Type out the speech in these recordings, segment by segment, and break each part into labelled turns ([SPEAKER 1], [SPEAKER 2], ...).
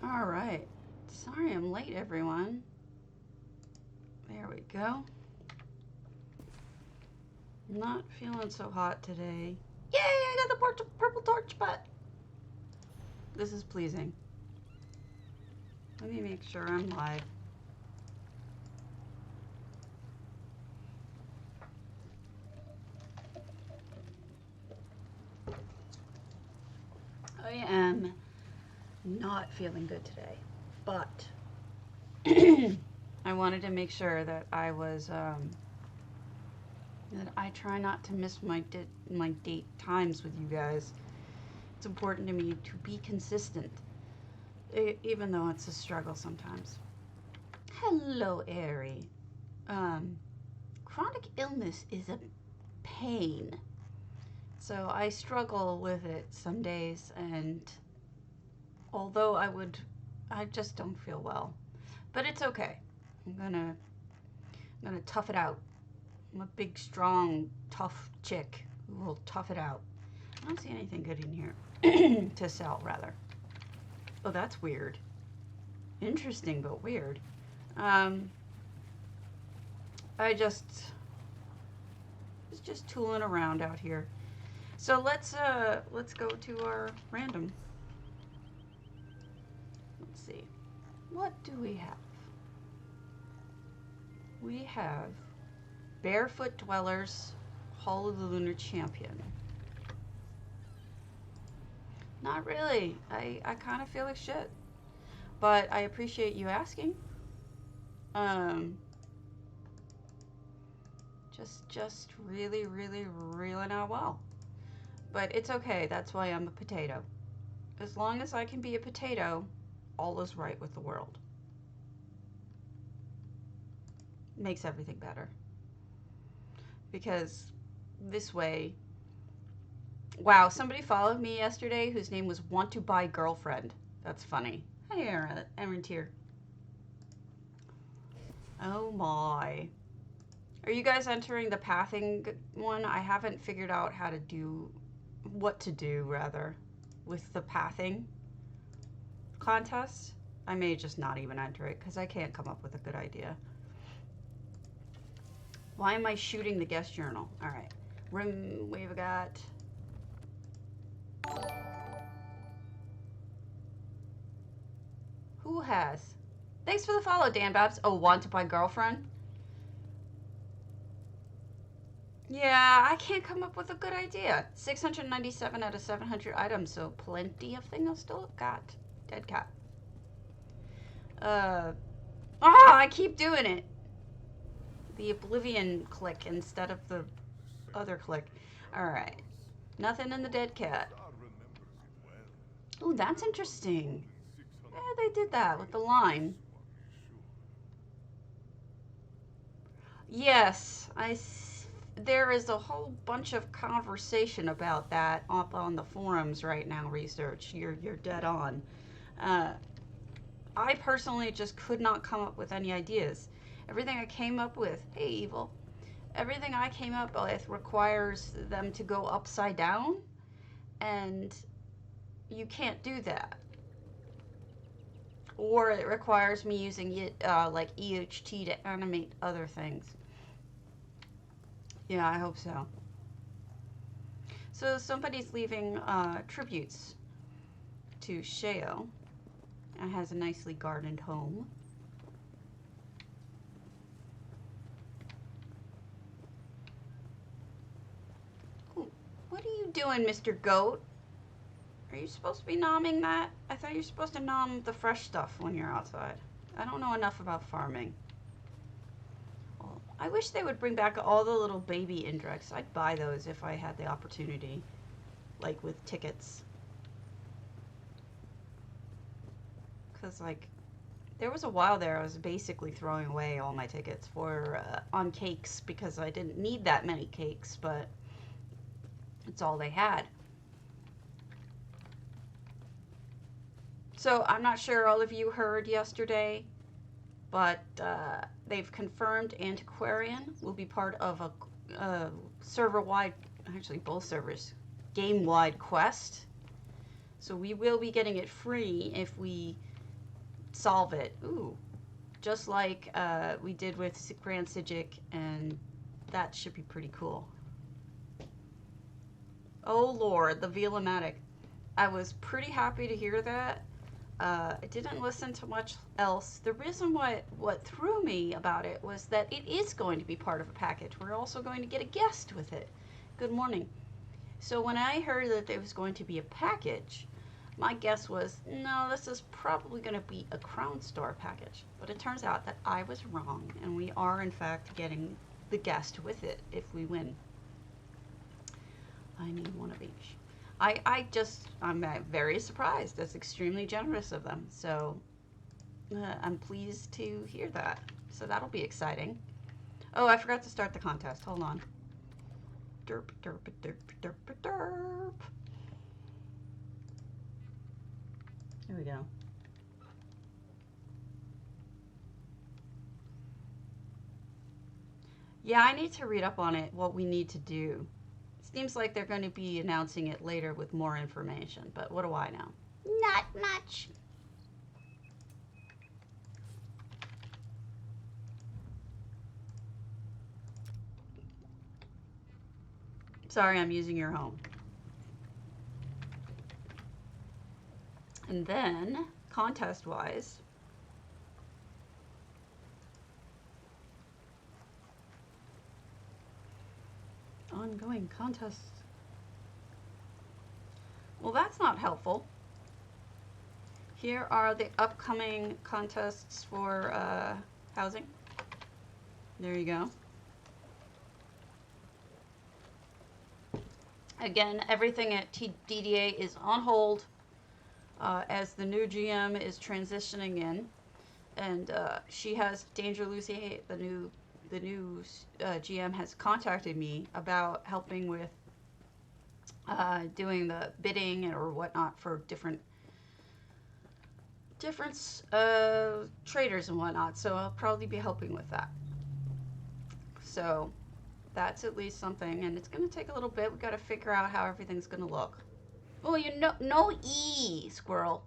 [SPEAKER 1] All right. Sorry I'm late, everyone. There we go. Not feeling so hot today. Yay, I got the purple torch butt. This is pleasing. Let me make sure I'm live. I am not feeling good today, but I wanted to make sure that I was that I try not to miss my date times with you guys. It's important to me to be consistent, even though it's a struggle sometimes. Hello, Airy. Chronic illness is a pain. So I struggle with it some days, and although I just don't feel well. But it's okay. I'm gonna tough it out. I'm a big, strong, tough chick who will tough it out. I don't see anything good in here to sell, rather. Oh, that's weird. Interesting, but weird. I was just tooling around out here. So let's go to our random. Let's see. What do we have? We have Barefoot Dwellers, Hall of the Lunar Champion. Not really. I kind of feel like shit. But I appreciate you asking. Just really, really, really not well. But it's okay. That's why I'm a potato. As long as I can be a potato, all is right with the world. Makes everything better. Because this way... Wow, somebody followed me yesterday whose name was Want to Buy Girlfriend. That's funny. Hey, Aaron Tier. Oh my. Are you guys entering the pathing one? I haven't figured out how to do... what to do, rather, with the pathing contest. I may just not even enter it, because I can't come up with a good idea. Why am I shooting the guest journal? Alright. We've got... Who has? Thanks for the follow, Dan Babs. Oh, Want to Buy Girlfriend? Yeah, I can't come up with a good idea. 697 out of 700 items, so plenty of things I still got. Dead cat. I keep doing it. The Oblivion click instead of the other click. Alright. Nothing in the dead cat. Ooh, that's interesting. Yeah, they did that with the line. Yes, there is a whole bunch of conversation about that up on the forums right now, Research. You're dead on. I personally just could not come up with any ideas. Everything I came up with, hey Evil, everything I came up with requires them to go upside down, and you can't do that. Or it requires me using like EHT to animate other things. Yeah, I hope so. So somebody's leaving tributes to Sheo. It has a nicely gardened home. Ooh, what are you doing, Mr. Goat? Are you supposed to be nomming that? I thought you were supposed to nom the fresh stuff when you're outside. I don't know enough about farming. Well, I wish they would bring back all the little baby Indrex. I'd buy those if I had the opportunity. Like with tickets. Because, like, there was a while there I was basically throwing away all my tickets for on cakes because I didn't need that many cakes, but it's all they had. So I'm not sure all of you heard yesterday, but they've confirmed Antiquarian will be part of a server-wide, actually both servers, game-wide quest. So we will be getting it free if we solve it. Ooh, just like we did with Grand Sigic, and that should be pretty cool. Oh Lord, the Velomatic. I was pretty happy to hear that. I didn't listen to much else. The reason what threw me about it was that it is going to be part of a package. We're also going to get a guest with it. Good morning. So when I heard that there was going to be a package, my guess was, no, this is probably going to be a Crown Star package. But it turns out that I was wrong, and we are in fact getting the guest with it if we win. I need one of each. I'm very surprised. That's extremely generous of them. So I'm pleased to hear that. So that'll be exciting. Oh, I forgot to start the contest. Hold on. Derp, derp, derp, derp, derp. Here we go. Yeah, I need to read up on it, what we need to do. Seems like they're going to be announcing it later with more information, but what do I know? Not much. Sorry, I'm using your home. And then, contest-wise, ongoing contests. Well, that's not helpful. Here are the upcoming contests for housing. There you go. Again, everything at DDA is on hold as the new GM is transitioning in, and she has Danger Lucy, the new GM has contacted me about helping with doing the bidding or whatnot for different traders and whatnot. So I'll probably be helping with that. So that's at least something, and it's going to take a little bit. We got to figure out how everything's going to look. Well, no E, squirrel.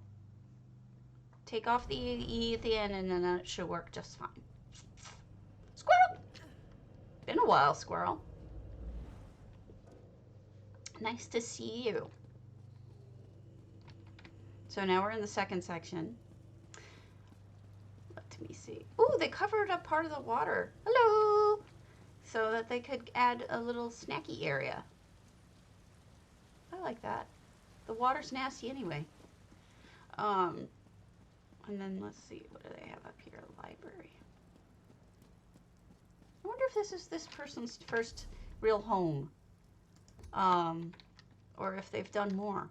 [SPEAKER 1] Take off the E at the end, and then it should work just fine. Squirrel! Been a while, squirrel. Nice to see you. So now we're in the second section. Let me see. Ooh, they covered up part of the water. Hello! So that they could add a little snacky area. I like that. The water's nasty anyway. And then let's see, what do they have up here? Library. I wonder if this is this person's first real home. Or if they've done more.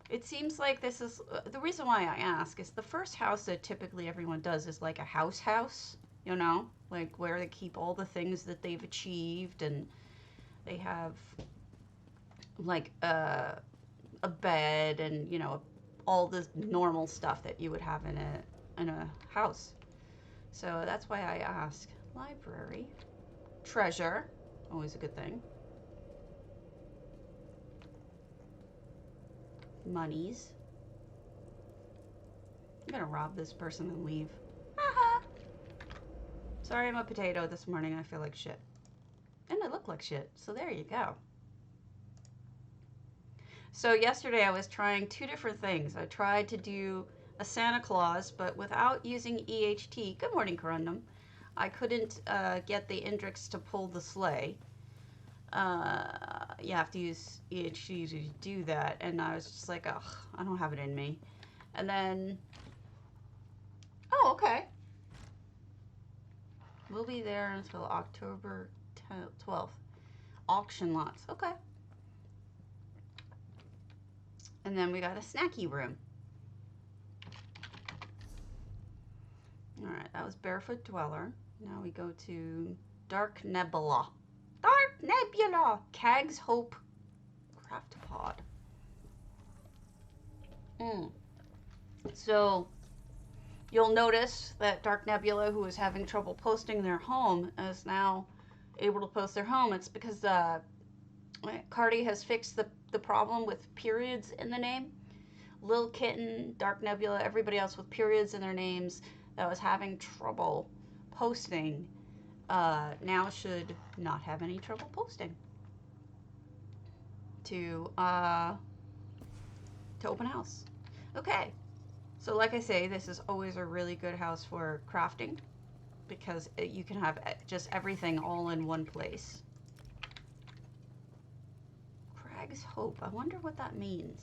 [SPEAKER 1] It seems like this is, the reason why I ask is the first house that typically everyone does is like a house, you know? Like where they keep all the things that they've achieved, and they have like a bed and, you know, all the normal stuff that you would have in a house. So that's why I ask. Library. Treasure. Always a good thing. Monies. I'm gonna rob this person and leave. Haha. Sorry, I'm a potato this morning. I feel like shit. And I look like shit. So there you go. So yesterday I was trying two different things. I tried to do a Santa Claus, but without using EHT. Good morning, Corundum. I couldn't get the Indrix to pull the sleigh. You have to use EHT to do that, and I was just like, ugh, I don't have it in me. And then, oh, okay. We'll be there until October 12th. Auction lots, okay. And then we got a snacky room. All right, that was Barefoot Dweller. Now we go to Dark Nebula. Dark Nebula! Cag's Hope Craftpod. So, you'll notice that Dark Nebula, who was having trouble posting their home, is now able to post their home. It's because Cardi has fixed the problem with periods in the name. Lil Kitten, Dark Nebula, everybody else with periods in their names that was having trouble posting now should not have any trouble posting to open house. Okay, so like I say, this is always a really good house for crafting because you can have just everything all in one place. Crag's Hope. I wonder what that means.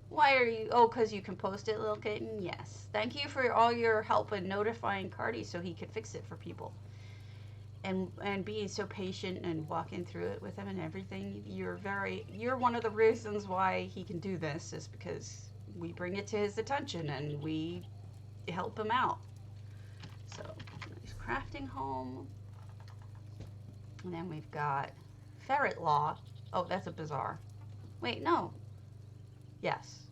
[SPEAKER 1] Why are you... Oh, because you can post it, Lil Kitten? Yes. Thank you for all your help in notifying Cardi so he could fix it for people. And being so patient and walking through it with him and everything. You're one of the reasons why he can do this is because we bring it to his attention and we help him out. So, nice crafting home. And then we've got Ferret Law. Oh, that's a bazaar. Wait, no. Yes.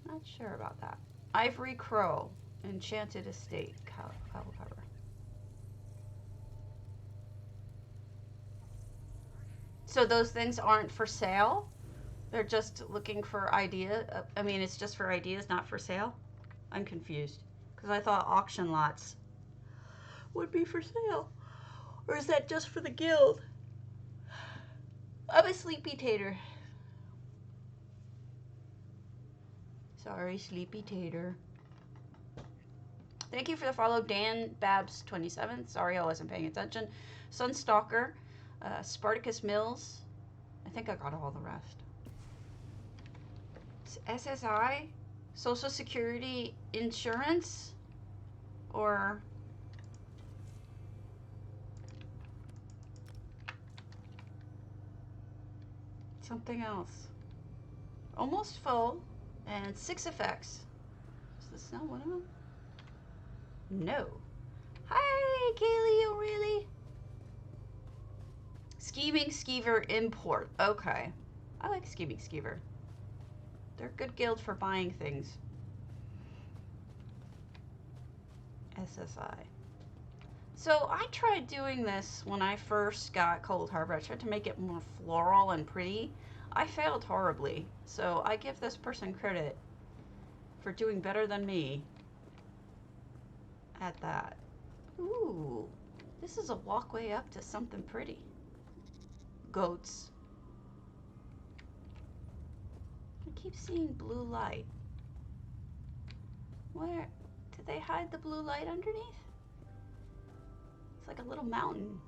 [SPEAKER 1] Not sure about that. Ivory Crow. Enchanted Estate. Cover. So those things aren't for sale? They're just looking for idea. I mean, it's just for ideas, not for sale? I'm confused. Because I thought auction lots would be for sale. Or is that just for the guild? I'm a sleepy tater. Sorry, sleepy tater. Thank you for the follow, Dan Babs 27. Sorry, I wasn't paying attention. Sunstalker, Spartacus Mills. I think I got all the rest. SSI, Social Security Insurance, or something else. Almost full, and 6 effects. Is this not one of them? No. Hi, Kaylee O'Reilly. Scheming Skeever Import. Okay. I like Scheming Skeever. They're a good guild for buying things. SSI. So I tried doing this when I first got Coldharbour. I tried to make it more floral and pretty. I failed horribly. So I give this person credit for doing better than me at that. Ooh, this is a walkway up to something pretty. Goats. I keep seeing blue light. Where did they hide the blue light underneath? It's like a little mountain.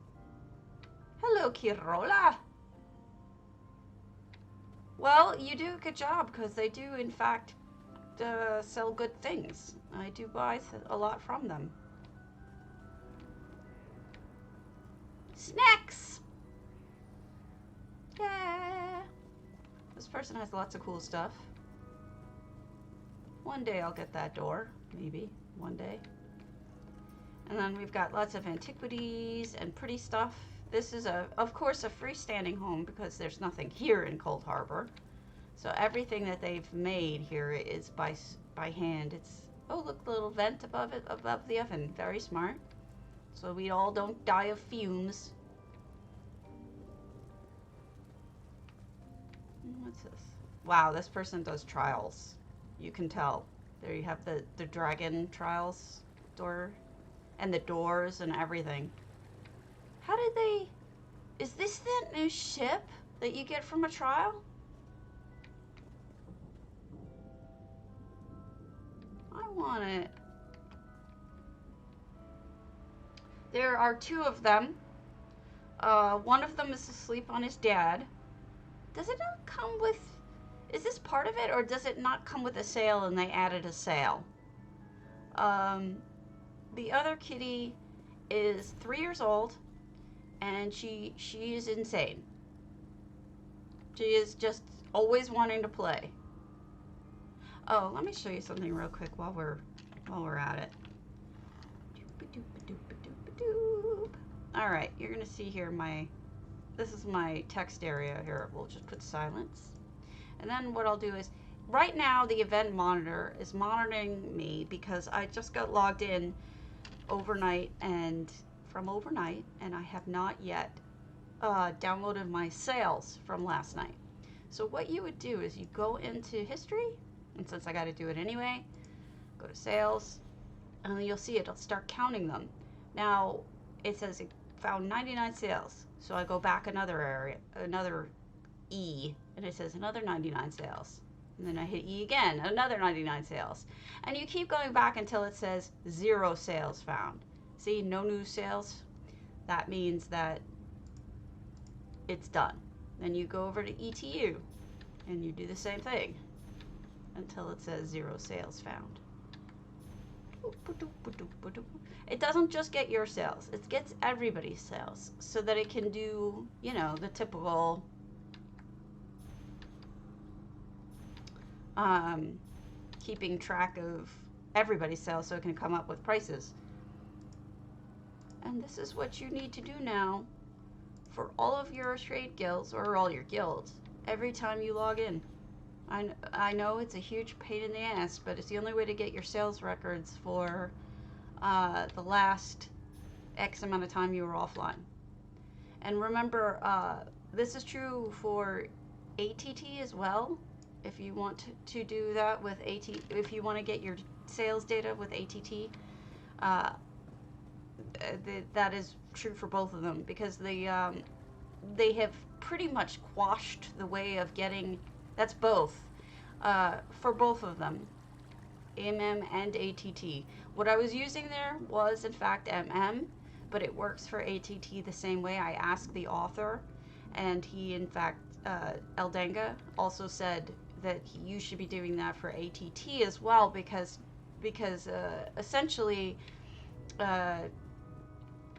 [SPEAKER 1] Hello, Kirola. Well, you do a good job because they do, in fact, sell good things. I do buy a lot from them. Snacks! Yeah! This person has lots of cool stuff. One day I'll get that door. Maybe. One day. And then we've got lots of antiquities and pretty stuff. This is, of course, a freestanding home because there's nothing here in Coldharbour. So everything that they've made here is by hand. It's, oh, look, the little vent above it, above the oven. Very smart. So we all don't die of fumes. What's this? Wow, this person does trials. You can tell. There you have the dragon trials door and the doors and everything. How did they... Is this that new ship that you get from a trial? I want it. There are 2 of them. One of them is asleep on his dad. Does it not come with... Is this part of it, or does it not come with a sail and they added a sail? The other kitty is 3 years old, and she is insane. She is just always wanting to play. Oh, let me show you something real quick while we're at it. All right, you're gonna see here this is my text area here. We'll just put silence. And then what I'll do is, right now the event monitor is monitoring me because I just got logged in overnight and I have not yet downloaded my sales from last night. So what you would do is you go into history, and since I got to do it anyway, go to sales, and you'll see it'll start counting them. Now it says it found 99 sales, so I go back another area, another E, and it says another 99 sales. And then I hit E again, another 99 sales. And you keep going back until it says 0 sales found. See, no new sales. That means that it's done. Then you go over to ETU and you do the same thing until it says 0 sales found. It doesn't just get your sales, it gets everybody's sales so that it can do, you know, the typical keeping track of everybody's sales so it can come up with prices. And this is what you need to do now for all of your trade guilds, or all your guilds, every time you log in. I know it's a huge pain in the ass, but it's the only way to get your sales records for the last X amount of time you were offline. And remember, this is true for ATT as well. If you want to do that with if you want to get your sales data with ATT, that is true for both of them, because they have pretty much quashed the way of getting. That's both for both of them, MM and ATT. What I was using there was in fact MM, but it works for ATT the same way. I asked the author, and he, in fact, Eldanga, also said that you should be doing that for ATT as well, because essentially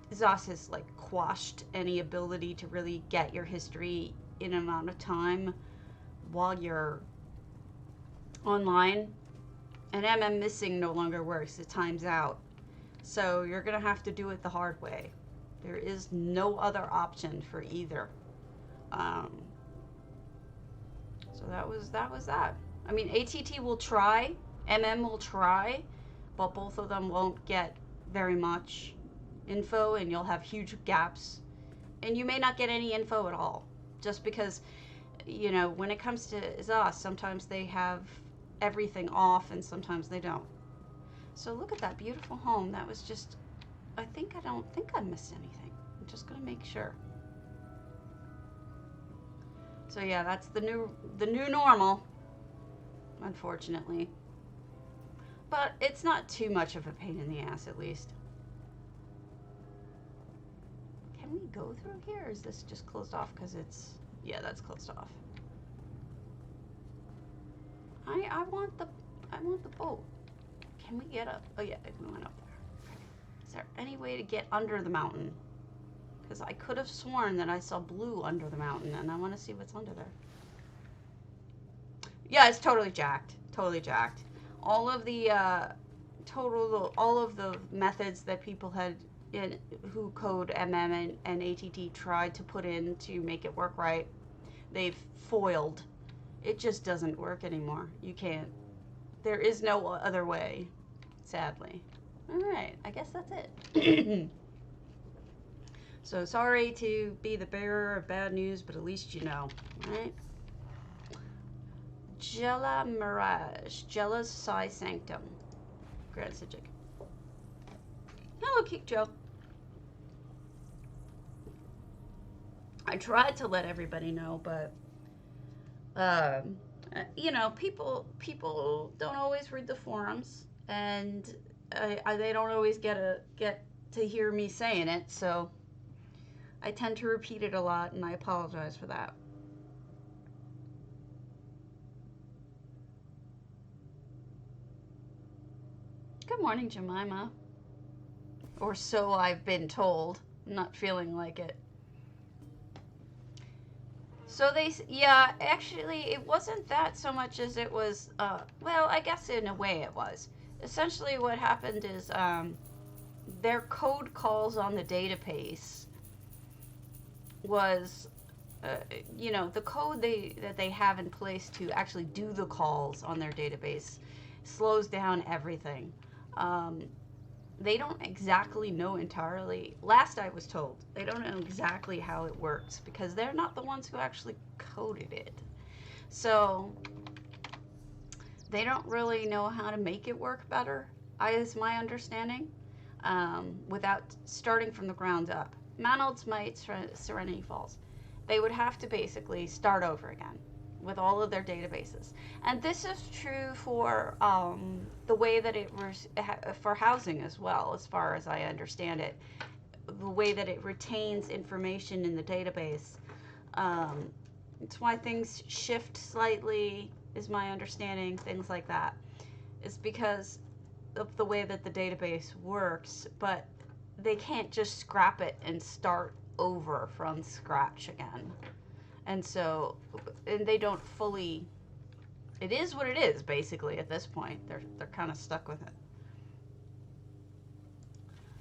[SPEAKER 1] ZOS has like quashed any ability to really get your history in an amount of time while you're online, and MM missing no longer works. It times out. So you're gonna have to do it the hard way. There is no other option for either. So that was that. I mean, ATT will try, MM will try, but both of them won't get very much info, and you'll have huge gaps. And you may not get any info at all, just because, you know, when it comes to ZOS, sometimes they have everything off and sometimes they don't. So look at that beautiful home. That was just, I don't think I missed anything. I'm just gonna make sure. So yeah, that's the new normal, unfortunately. But it's not too much of a pain in the ass, at least. Can we go through here, or is this just closed off because it's, yeah, that's closed off. I want the boat. Can we get up? Oh yeah, we went up there. Okay. Is there any way to get under the mountain? Because I could have sworn that I saw blue under the mountain, and I want to see what's under there. Yeah, it's totally jacked. Totally jacked. All of the all of the methods that people had who code MM and ATT tried to put in to make it work right, they've foiled. It just doesn't work anymore. You can't. There is no other way, sadly. All right, I guess that's it. So sorry to be the bearer of bad news, but at least you know, right? Jella Mirage, Jella's Psi Sanctum, Grand Sijic. Hello, Kick Joe. I tried to let everybody know, but you know, people don't always read the forums, and they don't always get to hear me saying it, so I tend to repeat it a lot, and I apologize for that. Good morning, Jemima. Or so I've been told. I'm not feeling like it. So yeah, actually, it wasn't that so much as it was, well, I guess in a way it was. Essentially what happened is, their code calls on the database was, you know, the code that they have in place to actually do the calls on their database slows down everything. They don't exactly know entirely. Last I was told, they don't know exactly how it works because they're not the ones who actually coded it. So they don't really know how to make it work better, is my understanding, without starting from the ground up. Manolds might, Serenity Falls, they would have to basically start over again with all of their databases. And this is true for the way that it was for housing as well, as far as I understand it. The way that it retains information in the database. It's why things shift slightly, is my understanding, things like that. It's because of the way that the database works, but they can't just scrap it and start over from scratch again. And so, and they don't fully, it is what it is, basically, at this point. They're kind of stuck with it.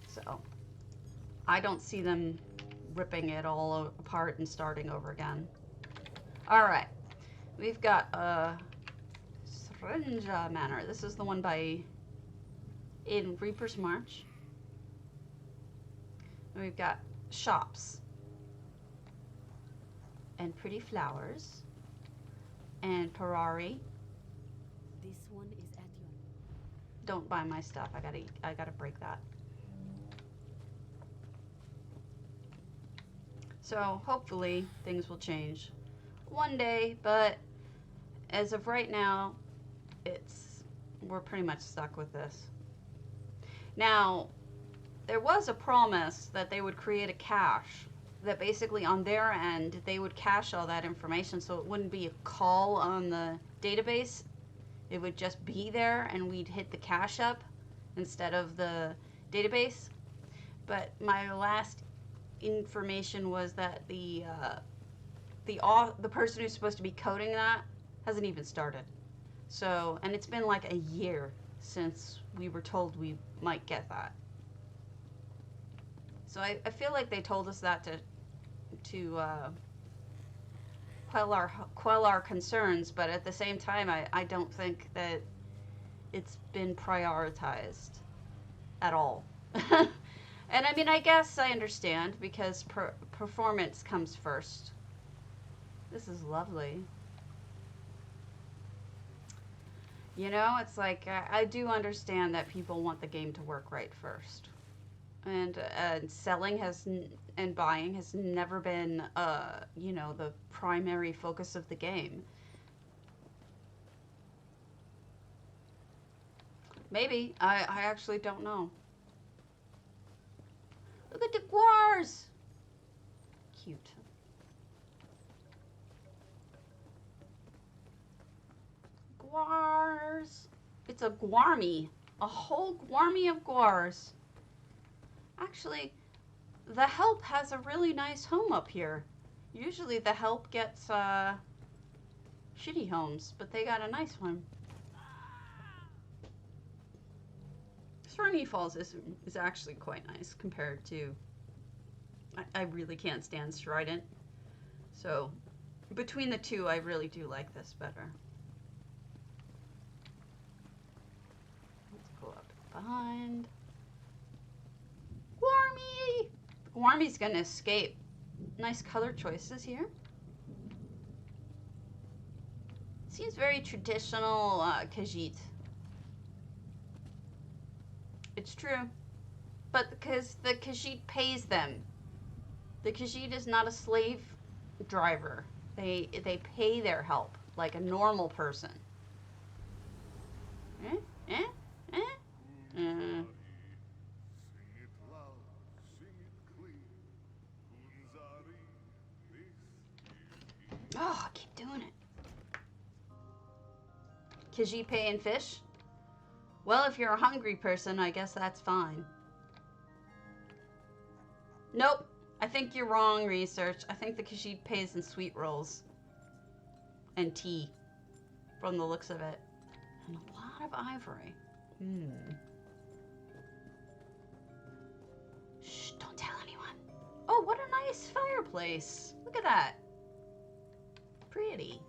[SPEAKER 1] So, I don't see them ripping it all apart and starting over again. Alright, we've got Syringa Manor. This is the one in Reaper's March. We've got shops and pretty flowers and Parari.
[SPEAKER 2] This one is at your...
[SPEAKER 1] Don't buy my stuff. I gotta break that. So hopefully things will change one day, but as of right now, we're pretty much stuck with this. Now, there was a promise that they would create a cache, that basically on their end, they would cache all that information so it wouldn't be a call on the database. It would just be there and we'd hit the cache up instead of the database. But my last information was that the person who's supposed to be coding that hasn't even started. So, and it's been like a year since we were told we might get that. So I feel like they told us that to quell our concerns, but at the same time, I don't think that it's been prioritized at all. And I mean, I guess I understand because performance comes first. This is lovely. You know, it's like I do understand that people want the game to work right first. And selling and buying has never been, you know, the primary focus of the game. Maybe. I actually don't know. Look at the guars! Cute. Guars. It's a guarmy. A whole guarmy of guars. Actually, the help has a really nice home up here. Usually the help gets shitty homes, but they got a nice one. Serenity Falls is actually quite nice compared to... I really can't stand Strident. So, between the two, I really do like this better. Let's go up behind. Warmy! Warmy's gonna escape. Nice color choices here. Seems very traditional Khajiit. It's true. But because the Khajiit pays them. The Khajiit is not a slave driver. They pay their help like a normal person. Oh, I keep doing it. Khajiit paying fish? Well, if you're a hungry person, I guess that's fine. Nope. I think you're wrong, research. I think the Khajiit pays in sweet rolls. And tea. From the looks of it. And a lot of ivory. Shh, don't tell anyone. Oh, what a nice fireplace. Look at that. Pretty.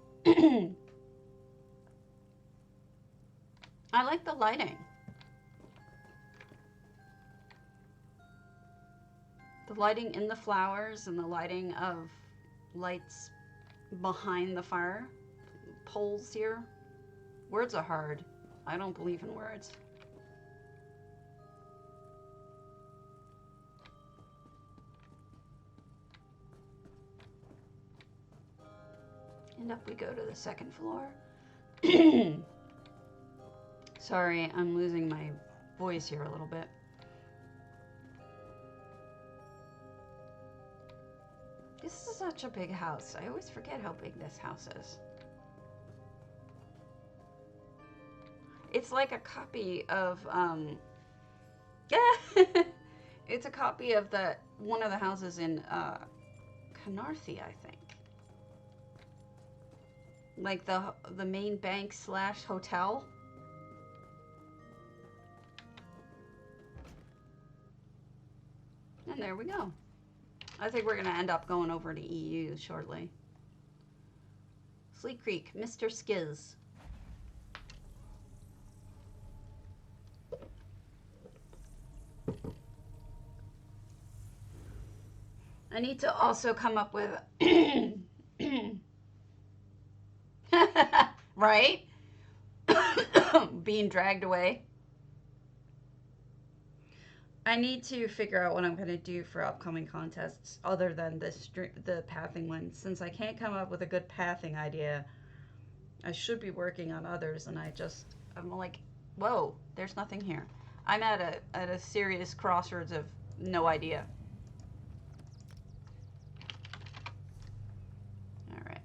[SPEAKER 1] I like the lighting. The lighting in the flowers and the lighting of lights behind the fire. poles here. Words are hard. I don't believe in words. And up we go to the second floor. Sorry, I'm losing my voice here a little bit. This is such a big house. I always forget how big this house is. It's like a copy of, it's a copy of one of the houses in, Canarthie, I think. Like the main bank / hotel. And there we go. I think we're going to end up going over to EU shortly. Sleek Creek, Mr. Skiz. I need to also come up with... right? Being dragged away. I need to figure out what I'm going to do for upcoming contests other than the pathing one. Since I can't come up with a good pathing idea, I should be working on others, and I'm like, whoa, there's nothing here. I'm at a serious crossroads of no idea. All right.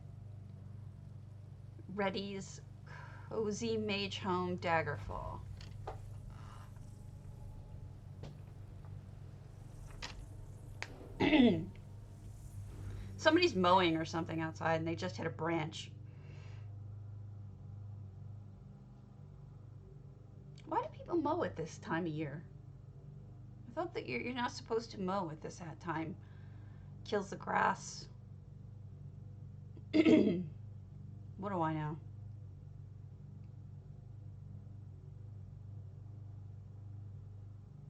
[SPEAKER 1] Reddy's Cozy Mage Home Daggerfall. Somebody's mowing or something outside and they just hit a branch. Why do people mow at this time of year? I thought that you're not supposed to mow at this time. Kills the grass. What do I know?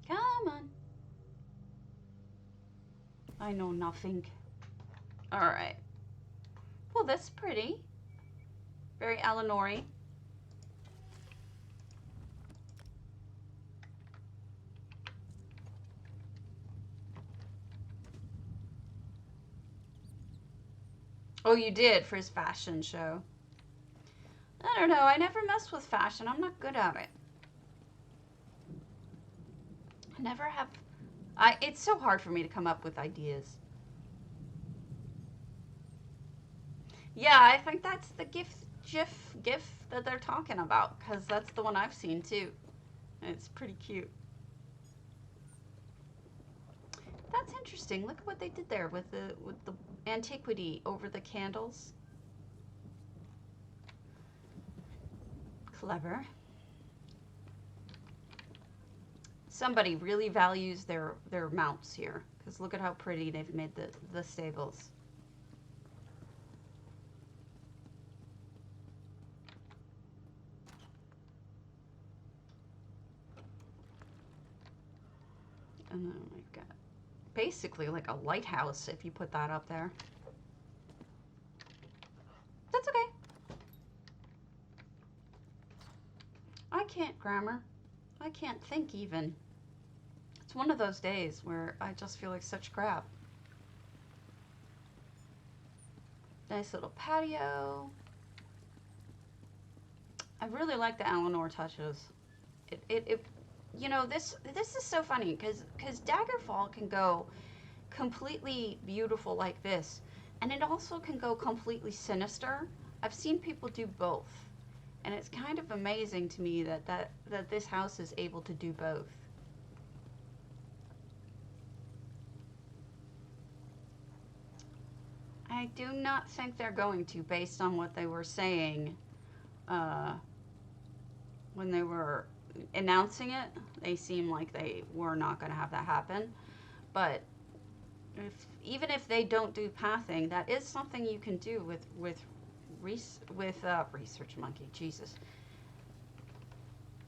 [SPEAKER 1] Come on. I know nothing. Alright. Well, that's pretty. Very Eleanor-y. Oh, you did for his fashion show. I don't know. I never mess with fashion. I'm not good at it. I never have... it's so hard for me to come up with ideas. Yeah, I think that's the GIF that they're talking about, because that's the one I've seen too. It's pretty cute. That's interesting. Look at what they did there with the antiquity over the candles. Clever. Somebody really values their mounts here, because look at how pretty they've made the stables. And then we've got basically like a lighthouse if you put that up there. That's okay. I can't grammar. I can't think even. It's one of those days where I just feel like such crap. Nice little patio. I really like the Eleanor touches. It you know, this is so funny because Daggerfall can go completely beautiful like this, and it also can go completely sinister. I've seen people do both, and it's kind of amazing to me that this house is able to do both. I do not think they're going to, based on what they were saying when they were announcing it. They seem like they were not going to have that happen. But even if they don't do pathing, that is something you can do with Research Monkey. Jesus.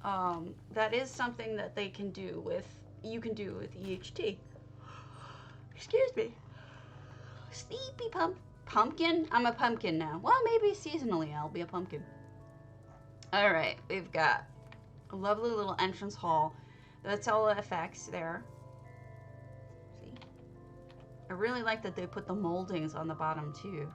[SPEAKER 1] That is something that they can do with, you can do with EHT. Excuse me. Sleepy pump. Pumpkin? I'm a pumpkin now. Well, maybe seasonally I'll be a pumpkin. Alright, we've got a lovely little entrance hall. That's all the effects there. See? I really like that they put the moldings on the bottom too.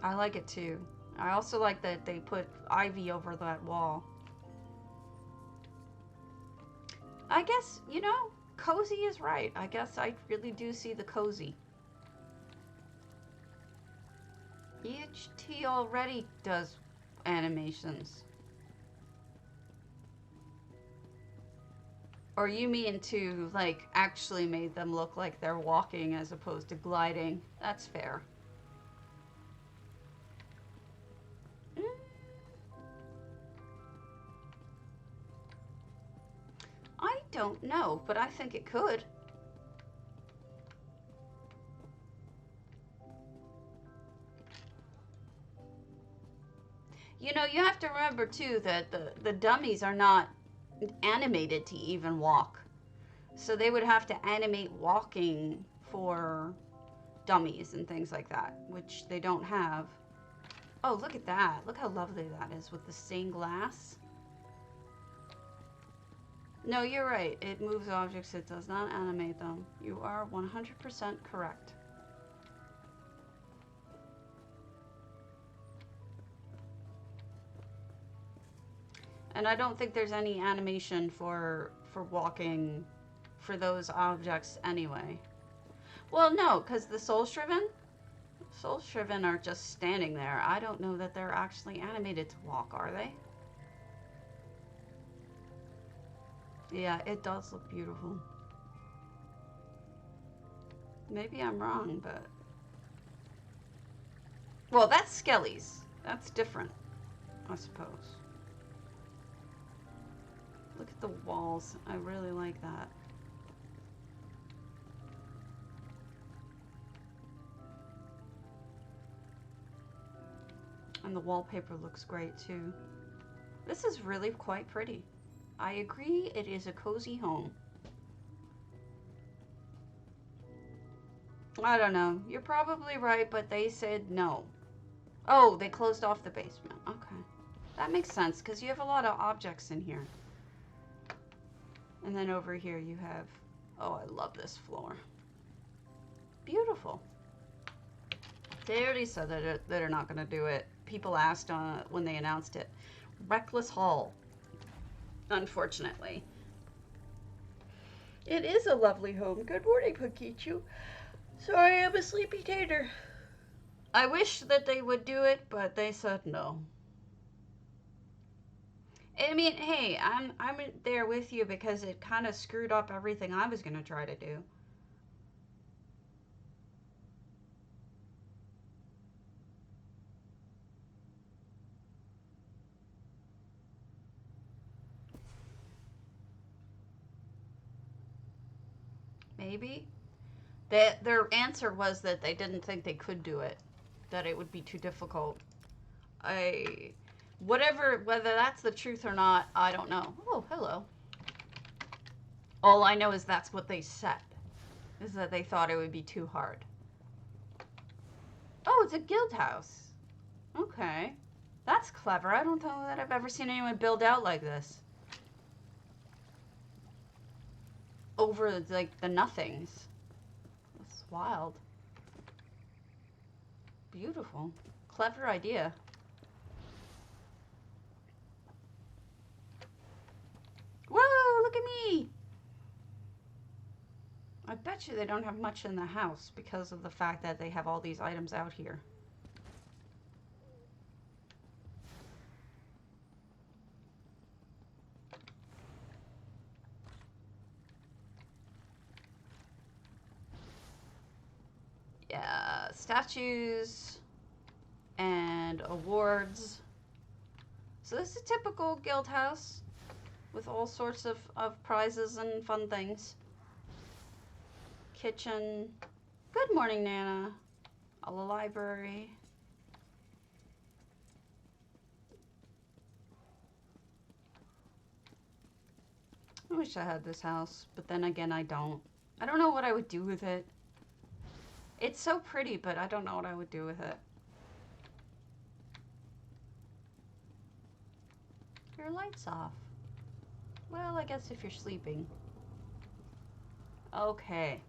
[SPEAKER 1] I like it too. I also like that they put ivy over that wall. I guess, you know, cozy is right. I guess I really do see the cozy. EHT already does animations. Or you mean to, like, actually made them look like they're walking as opposed to gliding. That's fair. I don't know, but I think it could. You know, you have to remember too that the dummies are not animated to even walk. So they would have to animate walking for dummies and things like that, which they don't have. Oh, look at that. Look how lovely that is with the stained glass. No, you're right. It moves objects. It does not animate them. You are 100% correct. And I don't think there's any animation for walking for those objects anyway. Well, no, because the soul-shriven are just standing there. I don't know that they're actually animated to walk, are they? Yeah, it does look beautiful. Maybe I'm wrong, but... Well, that's Skelly's. That's different, I suppose. Look at the walls. I really like that. And the wallpaper looks great too. This is really quite pretty. I agree, it is a cozy home. I don't know. You're probably right, but they said no. Oh, they closed off the basement. Okay. That makes sense, because you have a lot of objects in here. And then over here you have... Oh, I love this floor. Beautiful. They already said that they're not going to do it. People asked when they announced it. Reckless Hall. Unfortunately. It is a lovely home. Good morning, Pakichu. Sorry, I'm a sleepy tater. I wish that they would do it, but they said no. I mean, hey, I'm there with you because it kind of screwed up everything I was going to try to do. Maybe. Their answer was that they didn't think they could do it. That it would be too difficult. Whether that's the truth or not, I don't know. Oh, hello. All I know is that's what they said. Is that they thought it would be too hard. Oh, it's a guild house. Okay. That's clever. I don't know that I've ever seen anyone build out like this. Over, like, the nothings. That's wild. Beautiful. Clever idea. Whoa, look at me! I bet you they don't have much in the house because of the fact that they have all these items out here. Yeah, statues and awards. So this is a typical guild house with all sorts of prizes and fun things. Kitchen. Good morning, Nana. A library. I wish I had this house, but then again, I don't. I don't know what I would do with it. It's so pretty, but I don't know what I would do with it. Your light's off. Well, I guess if you're sleeping. Okay.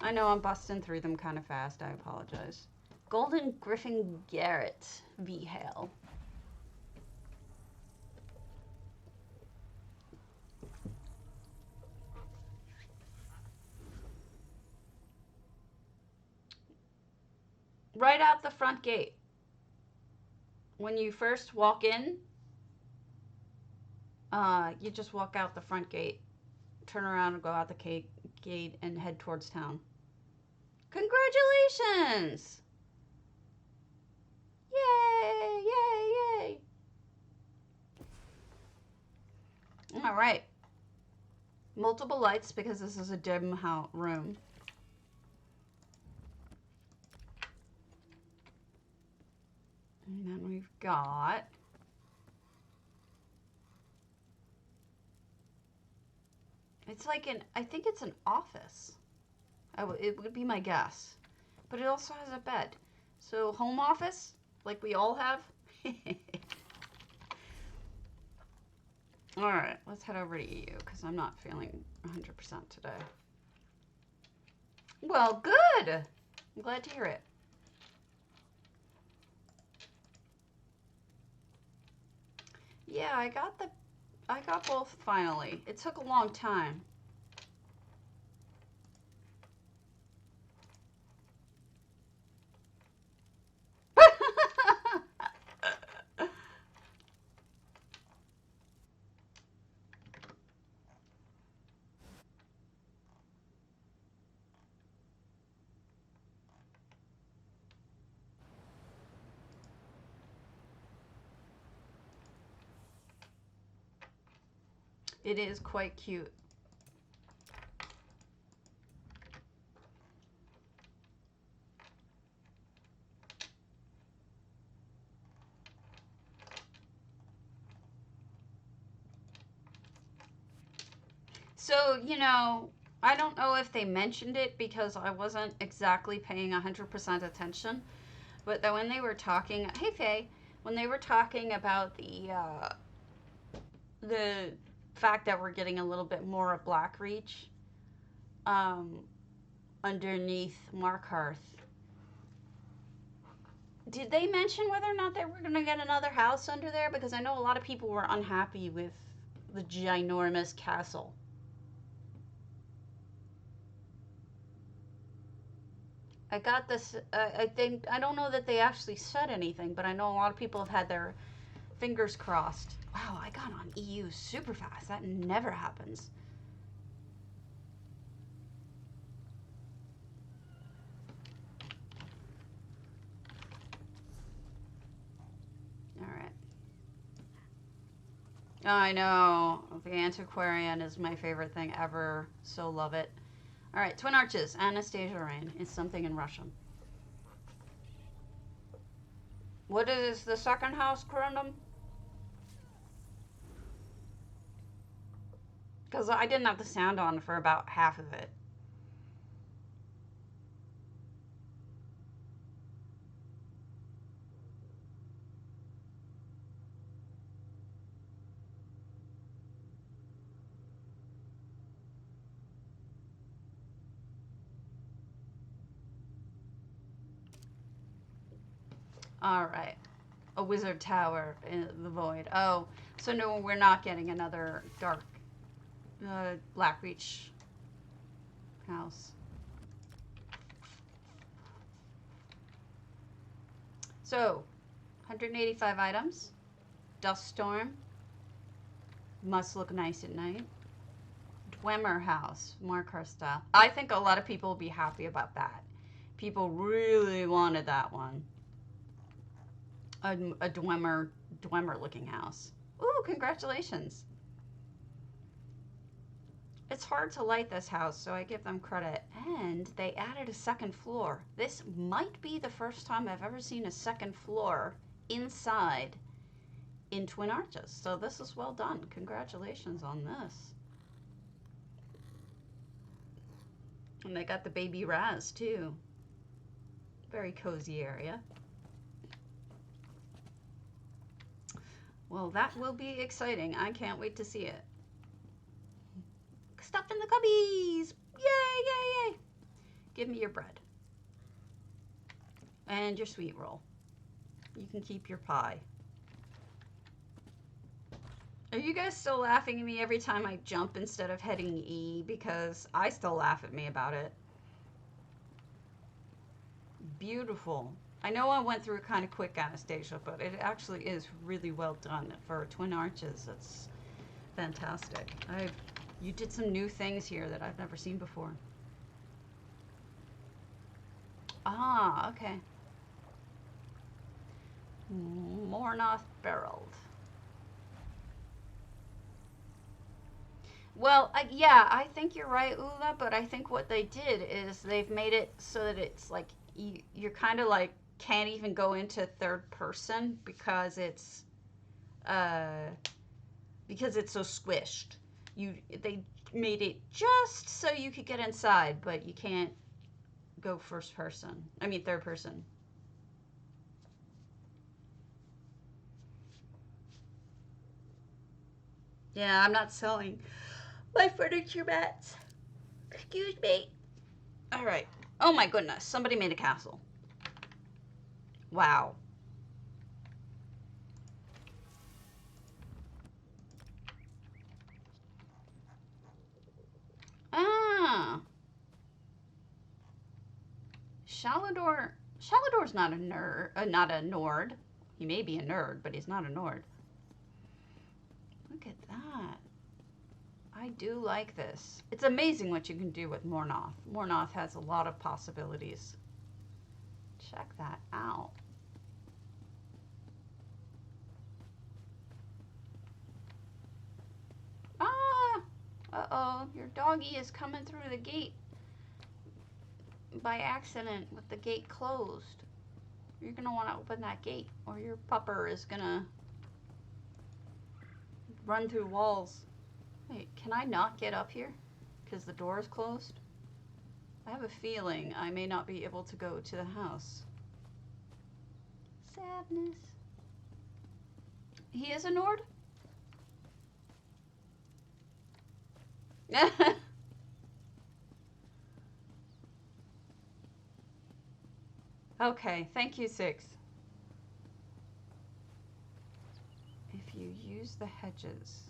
[SPEAKER 1] I know I'm busting through them kind of fast. I apologize. Golden Gryphon Garrett V. Hale. Right out the front gate. When you first walk in, you just walk out the front gate, turn around and go out the gate and head towards town. Congratulations! Yay, yay, yay. All right. Multiple lights because this is a dim room. And then we've got it's like I think it's an office. It would be my guess. But it also has a bed. So home office, like we all have. All right, let's head over to EU because I'm not feeling 100% today. Well, good. I'm glad to hear it. Yeah, I got both finally. It took a long time. It is quite cute. So, you know, I don't know if they mentioned it because I wasn't exactly paying 100% attention, but that when they were talking, hey Faye, when they were talking about the fact that we're getting a little bit more of Blackreach underneath Markarth, did they mention whether or not they were going to get another house under there? Because I know a lot of people were unhappy with the ginormous castle. I got this, I don't know that they actually said anything, but I know a lot of people have had their fingers crossed. Wow, I got on EU super fast. That never happens. All right. I know. The Antiquarian is my favorite thing ever. So love it. All right, Twin Arches, Anastasia Rain is something in Russian. What is the second house, Corundum? Because I didn't have the sound on for about half of it. All right. A wizard tower in the void. Oh, so no, we're not getting another dark Blackreach house. So, 185 items. Dust Storm. Must look nice at night. Dwemer house, Markarth style. I think a lot of people will be happy about that. People really wanted that one. A Dwemer looking house. Ooh, congratulations. It's hard to light this house, so I give them credit. And they added a second floor. This might be the first time I've ever seen a second floor inside in Twin Arches. So this is well done. Congratulations on this. And they got the baby Raz too. Very cozy area. Well, that will be exciting. I can't wait to see it. Stuff in the cubbies! Yay, yay, yay! Give me your bread. And your sweet roll. You can keep your pie. Are you guys still laughing at me every time I jump instead of heading E? Because I still laugh at me about it. Beautiful. I know I went through it kind of quick, Anastasia, but it actually is really well done for Twin Arches. It's fantastic. You did some new things here that I've never seen before. Ah, okay. Mornoth barreled. Well, yeah, I think you're right, Ula, but I think what they did is they've made it so that it's like you're kind of like can't even go into third person because it's so squished. They made it just so you could get inside, but you can't go first person. I mean third person. Yeah, I'm not selling my furniture mats. Excuse me. All right. Oh my goodness, somebody made a castle. Wow. Ah. Shalador's not a nerd, not a Nord. He may be a nerd, but he's not a Nord. Look at that. I do like this. It's amazing what you can do with Mornoth. Mornoth has a lot of possibilities. Check that out. Ah! Uh-oh, your doggy is coming through the gate by accident with the gate closed. You're going to want to open that gate or your pupper is going to run through walls. Wait, can I not get up here because the door is closed? I have a feeling I may not be able to go to the house. Sadness. He is a Nord? Okay, thank you, 6. If you use the hedges.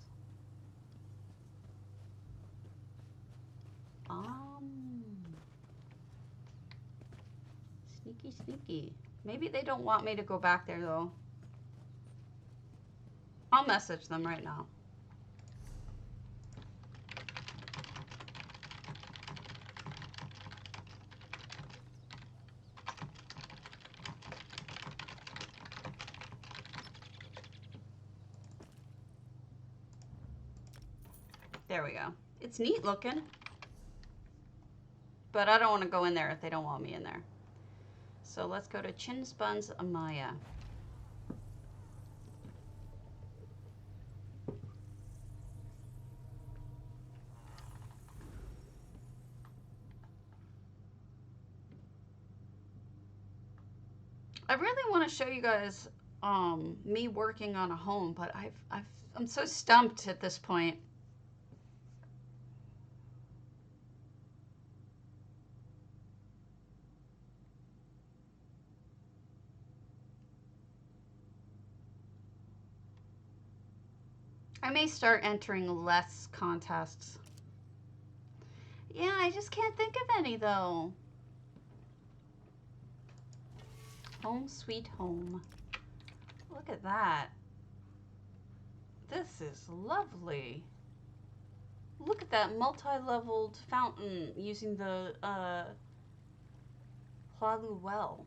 [SPEAKER 1] Sneaky, sneaky. Maybe they don't want me to go back there, though. I'll message them right now. There we go. It's neat looking. But I don't want to go in there if they don't want me in there. So let's go to Chinspun's Amaya. I really want to show you guys me working on a home, but I'm so stumped at this point. I may start entering less contests. Yeah, I just can't think of any though. Home sweet home. Look at that. This is lovely. Look at that multi-leveled fountain using the Hlalu well.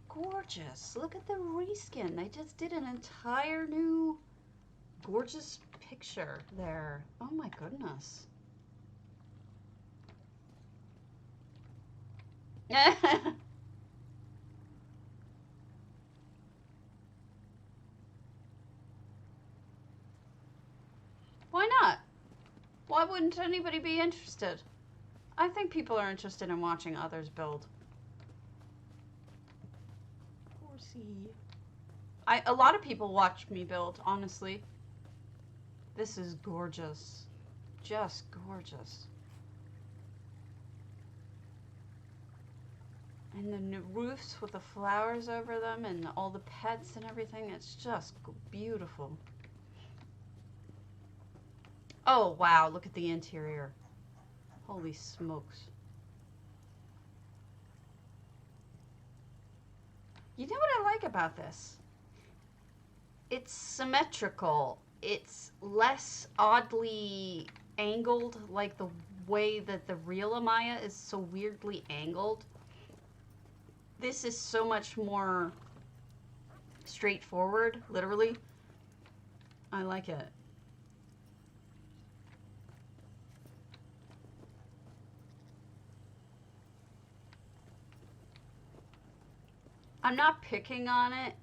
[SPEAKER 1] Gorgeous. Look at the reskin. They just did an entire new gorgeous picture there. Oh my goodness. wouldn't anybody be interested? I think people are interested in watching others build. Horsey. A lot of people watch me build, honestly. This is gorgeous. Just gorgeous. And the new roofs with the flowers over them and all the pets and everything, it's just beautiful. Oh, wow, look at the interior. Holy smokes. You know what I like about this? It's symmetrical. It's less oddly angled, like the way that the real Amaya is so weirdly angled. This is so much more straightforward, literally. I like it. I'm not picking on it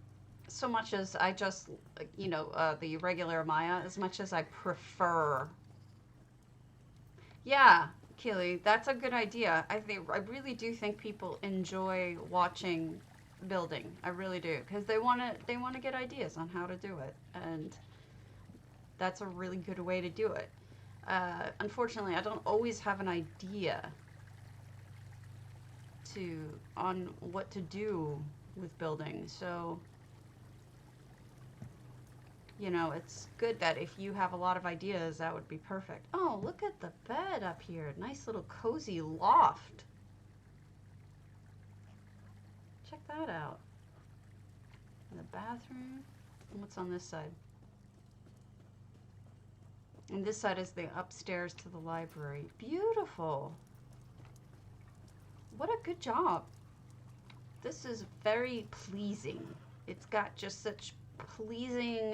[SPEAKER 1] so much as I just, you know, the regular Amaya, as much as I prefer. Yeah, Keely, that's a good idea. I really do think people enjoy watching building. I really do, because they want to get ideas on how to do it, and that's a really good way to do it. Unfortunately, I don't always have an idea on what to do with building, so you know, it's good that if you have a lot of ideas, that would be perfect. Oh, look at the bed up here. Nice little cozy loft. Check that out. And the bathroom. And what's on this side? And this side is the upstairs to the library. Beautiful. What a good job. This is very pleasing. It's got just such pleasing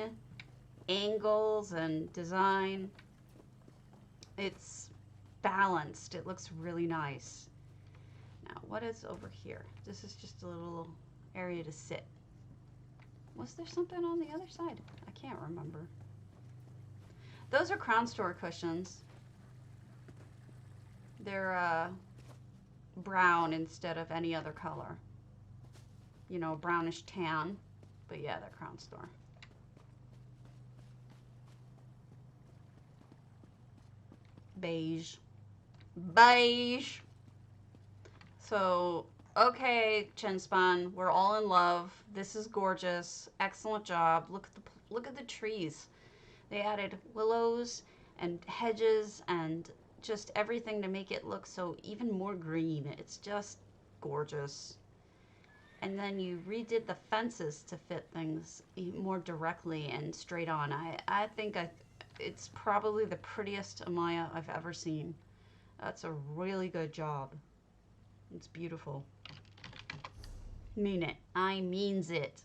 [SPEAKER 1] angles and design. It's balanced. It looks really nice. Now, what is over here? This is just a little area to sit. Was there something on the other side? I can't remember. Those are Crown Store cushions. They're brown instead of any other color. You know, brownish tan. But yeah, they're Crown Store. Beige. Beige. So, okay, Chinspan, we're all in love. This is gorgeous. Excellent job. Look at the trees. They added willows and hedges and just everything to make it look so even more green. It's just gorgeous. And then you redid the fences to fit things more directly and straight on. I think it's probably the prettiest Amaya I've ever seen. That's a really good job. It's beautiful. Mean it. I means it.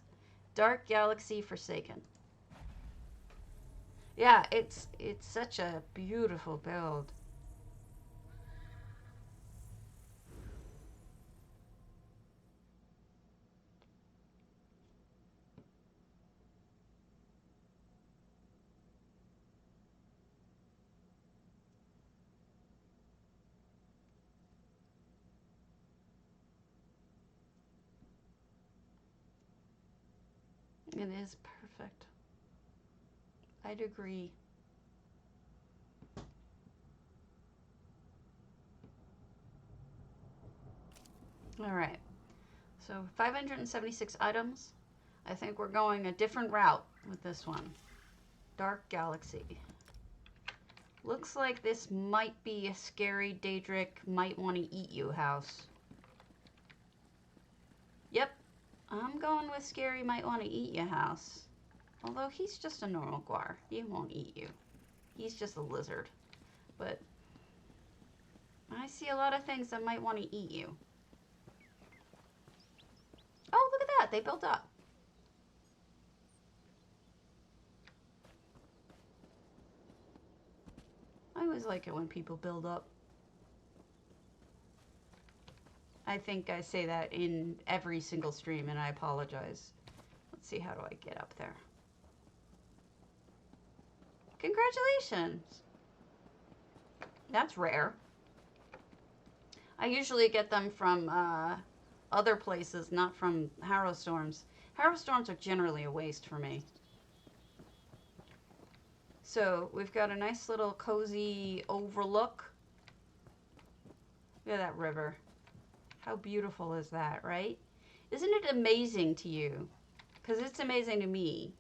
[SPEAKER 1] Dark Galaxy Forsaken. Yeah, it's such a beautiful build. It is perfect. I'd agree. All right. So 576 items. I think we're going a different route with this one. Dark Galaxy. Looks like this might be a scary Daedric might want to eat you house. Yep. I'm going with scary might want to eat you house. Although he's just a normal guar. He won't eat you. He's just a lizard. But I see a lot of things that might want to eat you. Oh, look at that. They built up. I always like it when people build up. I think I say that in every single stream, and I apologize. Let's see, how do I get up there? Congratulations! That's rare. I usually get them from other places, not from harrow storms. Harrow storms are generally a waste for me. So we've got a nice little cozy overlook. Look at that river. How beautiful is that, right? Isn't it amazing to you? Because it's amazing to me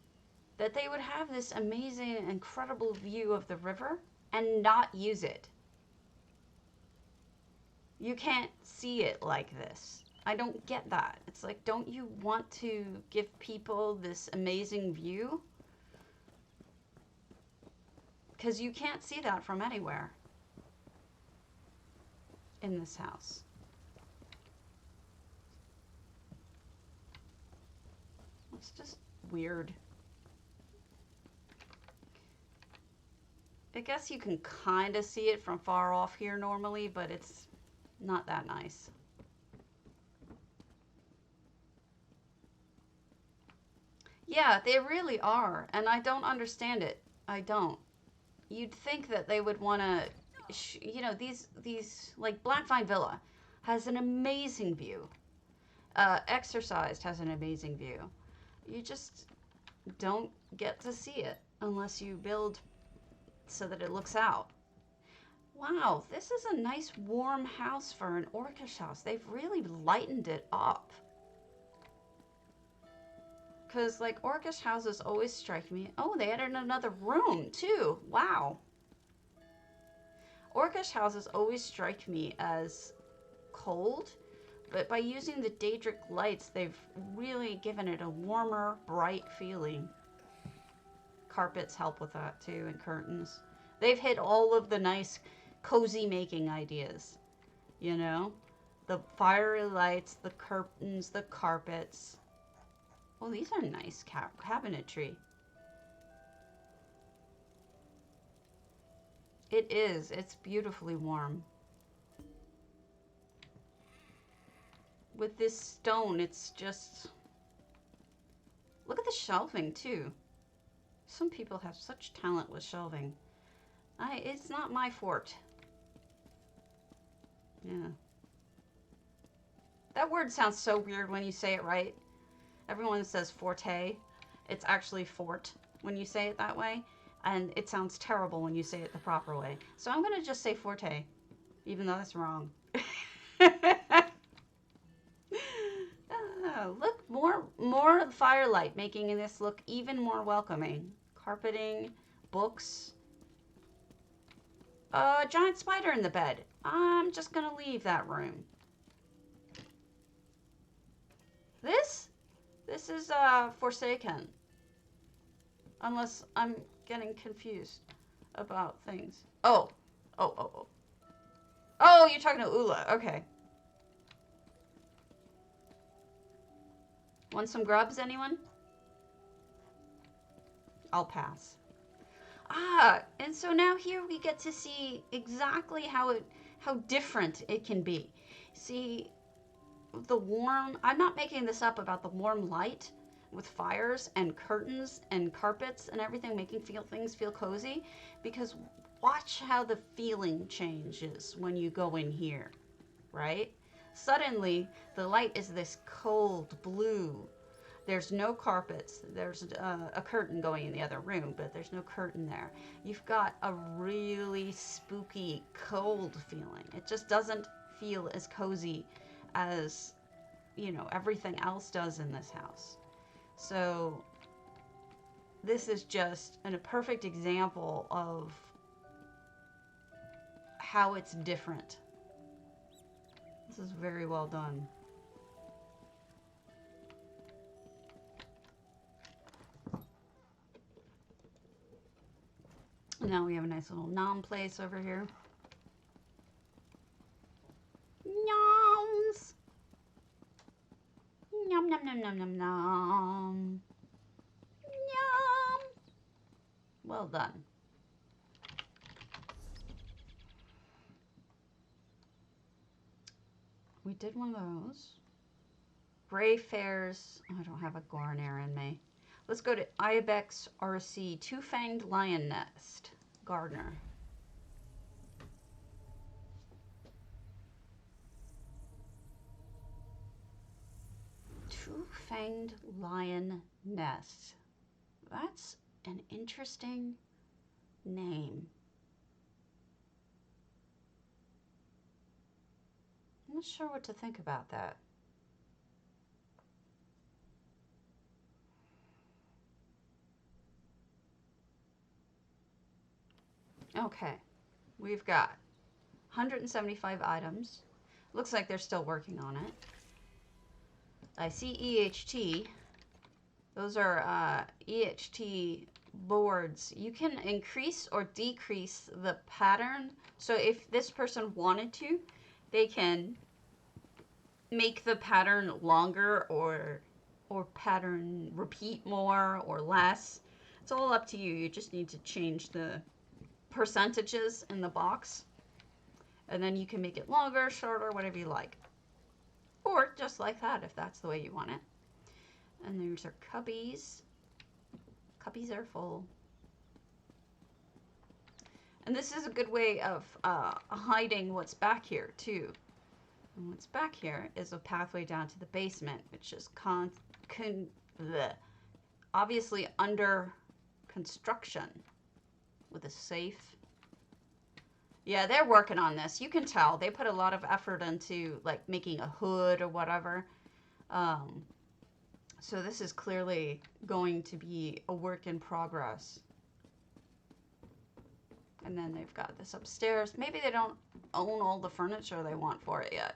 [SPEAKER 1] that they would have this amazing, incredible view of the river and not use it. You can't see it like this. I don't get that. It's like, don't you want to give people this amazing view? Because you can't see that from anywhere in this house. It's just weird. I guess you can kind of see it from far off here normally, but it's not that nice. Yeah, they really are, and I don't understand it. I don't. You'd think that they would want to, you know, these like Blackvine Villa has an amazing view. Exercised has an amazing view. You just don't get to see it unless you build so that it looks out. Wow, this is a nice warm house for an orcish house. They've really lightened it up. Because, like, orcish houses always strike me. Oh, they added another room, too. Wow. Orcish houses always strike me as cold, but by using the Daedric lights, they've really given it a warmer, bright feeling. Carpets help with that, too, and curtains. They've hit all of the nice, cozy making ideas. You know? The fiery lights, the curtains, the carpets. Oh, these are nice cabinetry. It is. It's beautifully warm. With this stone, it's just... Look at the shelving, too. Some people have such talent with shelving. It's not my forte. Yeah. That word sounds so weird when you say it right. Everyone says forte. It's actually fort when you say it that way. And it sounds terrible when you say it the proper way. So I'm going to just say forte, even though that's wrong. Look, more firelight, making this look even more welcoming. Carpeting, books. A giant spider in the bed. I'm just going to leave that room. This is Forsaken. Unless I'm getting confused about things. Oh, you're talking to Ula. Okay. Want some grubs, anyone? I'll pass. And so now here we get to see exactly how different it can be. See, the warm, I'm not making this up about the warm light with fires and curtains and carpets and everything, making things feel cozy, because watch how the feeling changes when you go in here, right? Suddenly, the light is this cold blue. There's no carpets. There's a curtain going in the other room, but there's no curtain there. You've got a really spooky, cold feeling. It just doesn't feel as cozy as, you know, everything else does in this house. So this is just a perfect example of how it's different. This is very well done. Now we have a nice little nom place over here. Noms. Nom nom nom nom nom nom. Nom. Well done. We did one of those. Gray Fares. Oh, I don't have a Gardner in me. Let's go to Ibex RC Two-fanged Lion Nest. Gardner. Two-fanged lion nest. That's an interesting name. I'm not sure what to think about that. Okay, we've got 175 items. Looks like they're still working on it. I see EHT. Those are EHT boards. You can increase or decrease the pattern. So if this person wanted to, they can make the pattern longer or pattern repeat more or less. It's all up to you. You just need to change the percentages in the box, and then you can make it longer, shorter, whatever you like, or just like that if that's the way you want it. And there's our cubbies. Cubbies are full, and this is a good way of hiding what's back here too. And what's back here is a pathway down to the basement, which is obviously under construction. With a safe. Yeah, they're working on this. You can tell they put a lot of effort into like making a hood or whatever. So this is clearly going to be a work in progress. And then they've got this upstairs. Maybe they don't own all the furniture they want for it yet.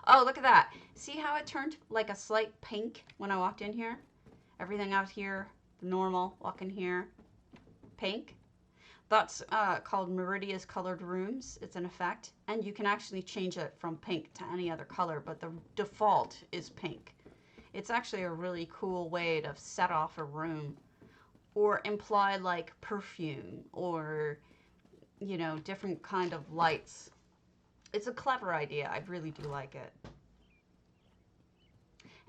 [SPEAKER 1] Oh, look at that. See how it turned like a slight pink when I walked in here? Everything out here, normal, walk in here, pink. That's called Meridia's Colored Rooms. It's an effect, and you can actually change it from pink to any other color, but the default is pink. It's actually a really cool way to set off a room or imply like perfume or, you know, different kind of lights. It's a clever idea. I really do like it.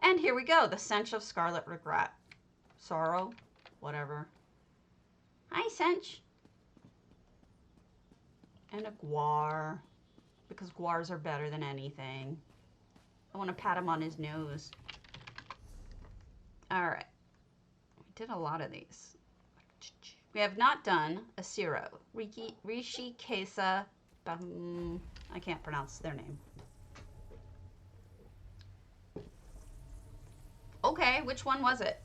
[SPEAKER 1] And here we go, the Cench of Scarlet Regret. Sorrow, whatever. Hi, Cench. And a guar, because guars are better than anything. I want to pat him on his nose. All right. We did a lot of these. We have not done a Ciro. Rishi Kesa. I can't pronounce their name. Okay, which one was it?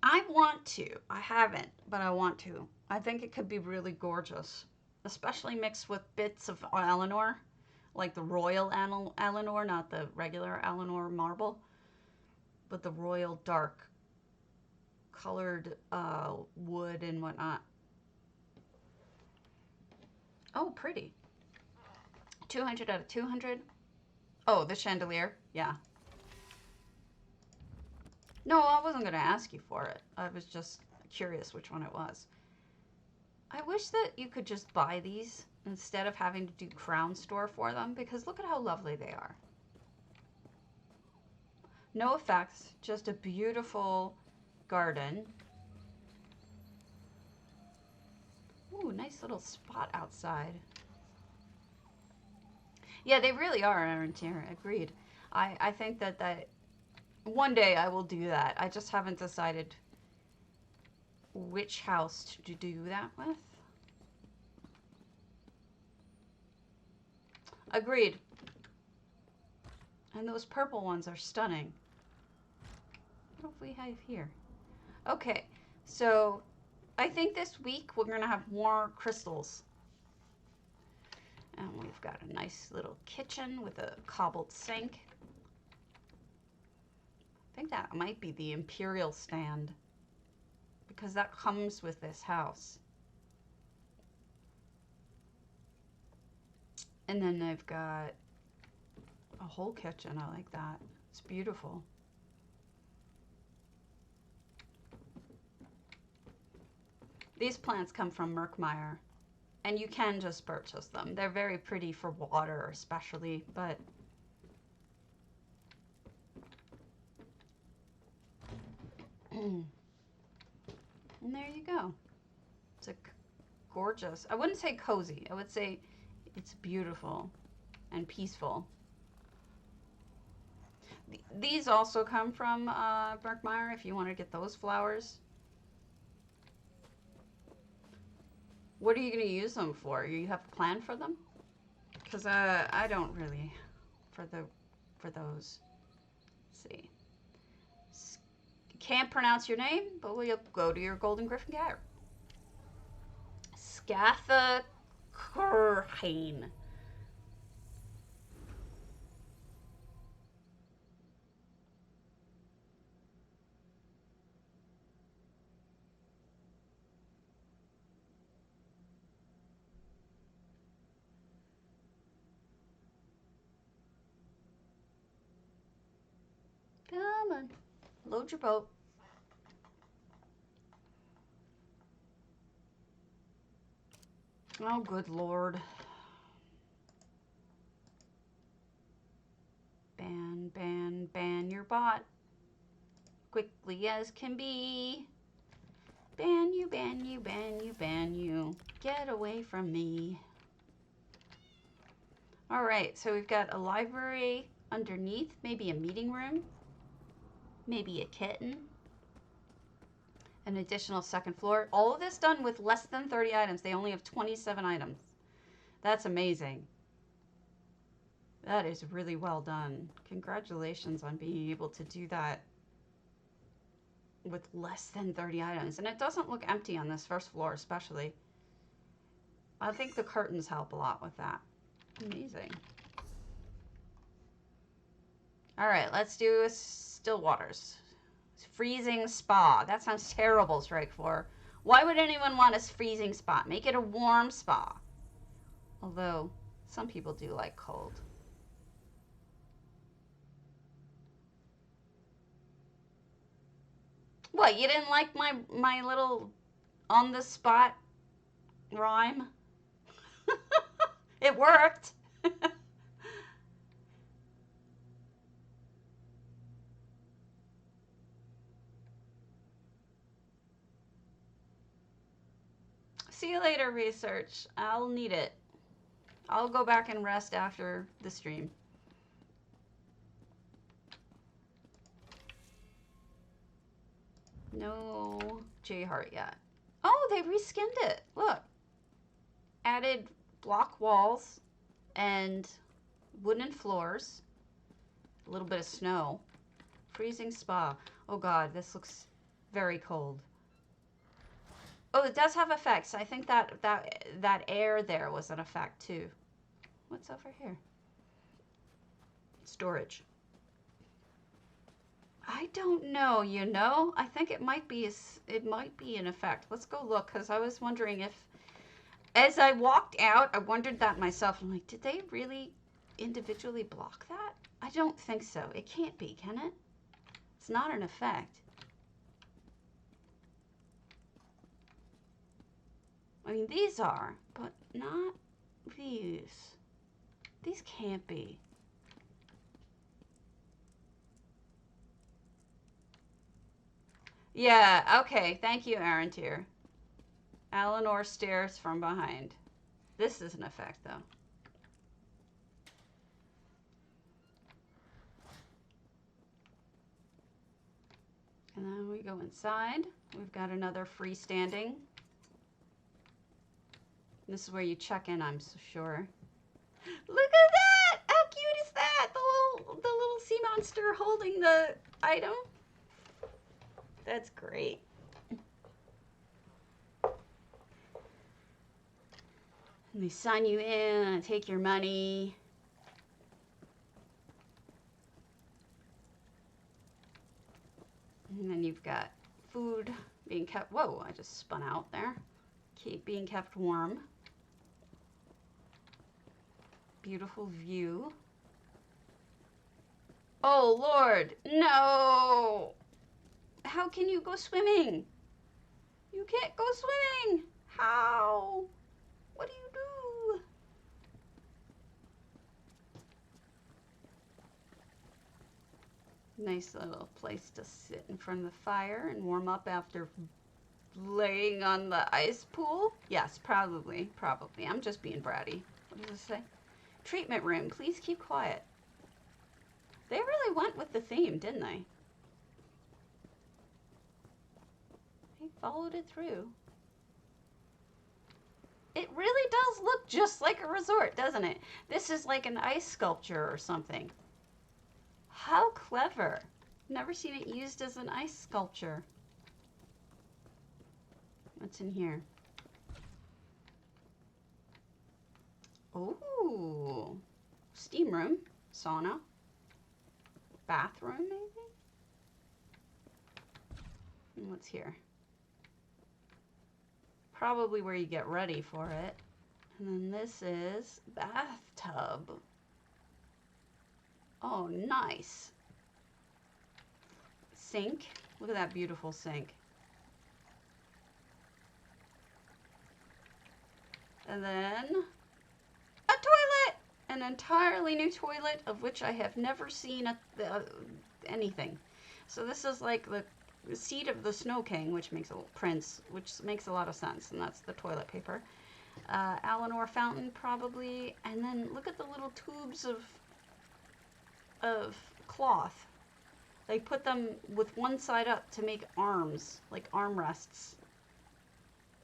[SPEAKER 1] I want to. I haven't, but I want to. I think it could be really gorgeous, especially mixed with bits of Eleanor, like the royal Eleanor, not the regular Eleanor marble, but the royal dark colored wood and whatnot. Oh, pretty. 200 out of 200. Oh, the chandelier. Yeah. No, I wasn't going to ask you for it. I was just curious which one it was. I wish that you could just buy these instead of having to do Crown Store for them, because look at how lovely they are. No effects, just a beautiful garden. Ooh, nice little spot outside. Yeah, they really are, agreed. I think that one day I will do that. I just haven't decided which house to do that with. Agreed. And those purple ones are stunning. What do we have here? Okay, so I think this week we're going to have more crystals. And we've got a nice little kitchen with a cobbled sink. I think that might be the Imperial stand, because that comes with this house. And then they've got a whole kitchen. I like that. It's beautiful. These plants come from Merkmeyer, and you can just purchase them. They're very pretty for water especially, but and there you go. It's a gorgeous, I wouldn't say cozy, I would say it's beautiful. and peaceful. These also come from Berkmeyer if you want to get those flowers. What are you going to use them for? You have a plan for them? Because I don't really for those. Let's see. Can't pronounce your name, but we'll go to your Golden Gryphon cat. Scatha Kurhane. Come on. Load your boat. Oh, good Lord. Ban your bot. Quickly as can be. Ban you. Get away from me. Alright, so we've got a library underneath, maybe a meeting room, maybe a kitten, an additional second floor. All of this done with less than 30 items. They only have 27 items. That's amazing. That is really well done. Congratulations on being able to do that with less than 30 items. And it doesn't look empty on this first floor especially. I think the curtains help a lot with that. Amazing. Alright, let's do a stillwaters. Freezing spa. That sounds terrible, Strike 4. Why would anyone want a freezing spa? Make it a warm spa. Although, some people do like cold. What, you didn't like my little on-the-spot rhyme? It worked. See you later, research. I'll need it. I'll go back and rest after the stream. No J-Heart yet. Oh, they reskinned it. Look. Added block walls and wooden floors. A little bit of snow. Freezing spa. Oh god, this looks very cold. Oh, it does have effects. I think that air there was an effect too. What's over here? Storage. I don't know, you know? I think it might be an effect. Let's go look, because I was wondering if, as I walked out, I wondered that myself. I'm like, did they really individually block that? I don't think so. It can't be, can it? It's not an effect. I mean, these are, but not these. These can't be. Yeah, okay. Thank you, Aaron Tier. Eleanor stares from behind. This is an effect, though. And then we go inside. We've got another freestanding. This is where you check in, I'm so sure. Look at that! How cute is that? The little sea monster holding the item. That's great. And they sign you in and take your money. And then you've got food being kept. Whoa, I just spun out there. Keep being kept warm. Beautiful view. Oh, Lord. No. How can you go swimming? You can't go swimming. How? What do you do? Nice little place to sit in front of the fire and warm up after laying on the ice pool. Yes, probably. I'm just being bratty. What does it say? Treatment room, please keep quiet. They really went with the theme, didn't they? They followed it through. It really does look just like a resort, doesn't it? This is like an ice sculpture or something. How clever. Never seen it used as an ice sculpture. What's in here? Ooh. Steam room. Sauna. Bathroom, maybe? And what's here? Probably where you get ready for it. And then this is bathtub. Oh, nice. Sink. Look at that beautiful sink. And then a toilet! An entirely new toilet of which I have never seen anything. So this is like the seat of the Snow King, which makes a lot of sense, and that's the toilet paper. Eleanor fountain, probably. And then look at the little tubes of cloth. They put them with one side up to make arms, like armrests.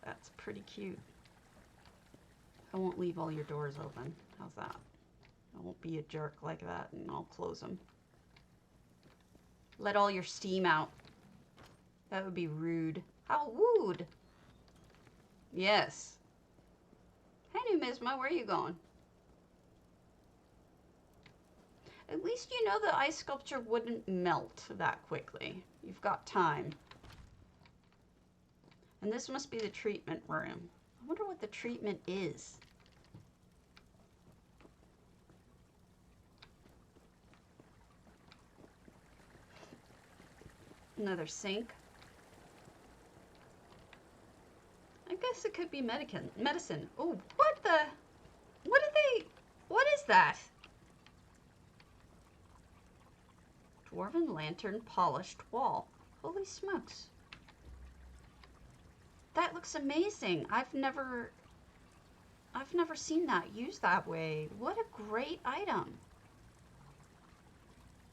[SPEAKER 1] That's pretty cute. I won't leave all your doors open. How's that? I won't be a jerk like that, and I'll close them. Let all your steam out. That would be rude. How rude. Yes. Hey, Numisma, where are you going? At least you know the ice sculpture wouldn't melt that quickly. You've got time. And this must be the treatment room. I wonder what the treatment is. Another sink. I guess it could be medicine. Oh, what is that? Dwarven lantern polished wall. Holy smokes. That looks amazing. I've never seen that used that way. What a great item.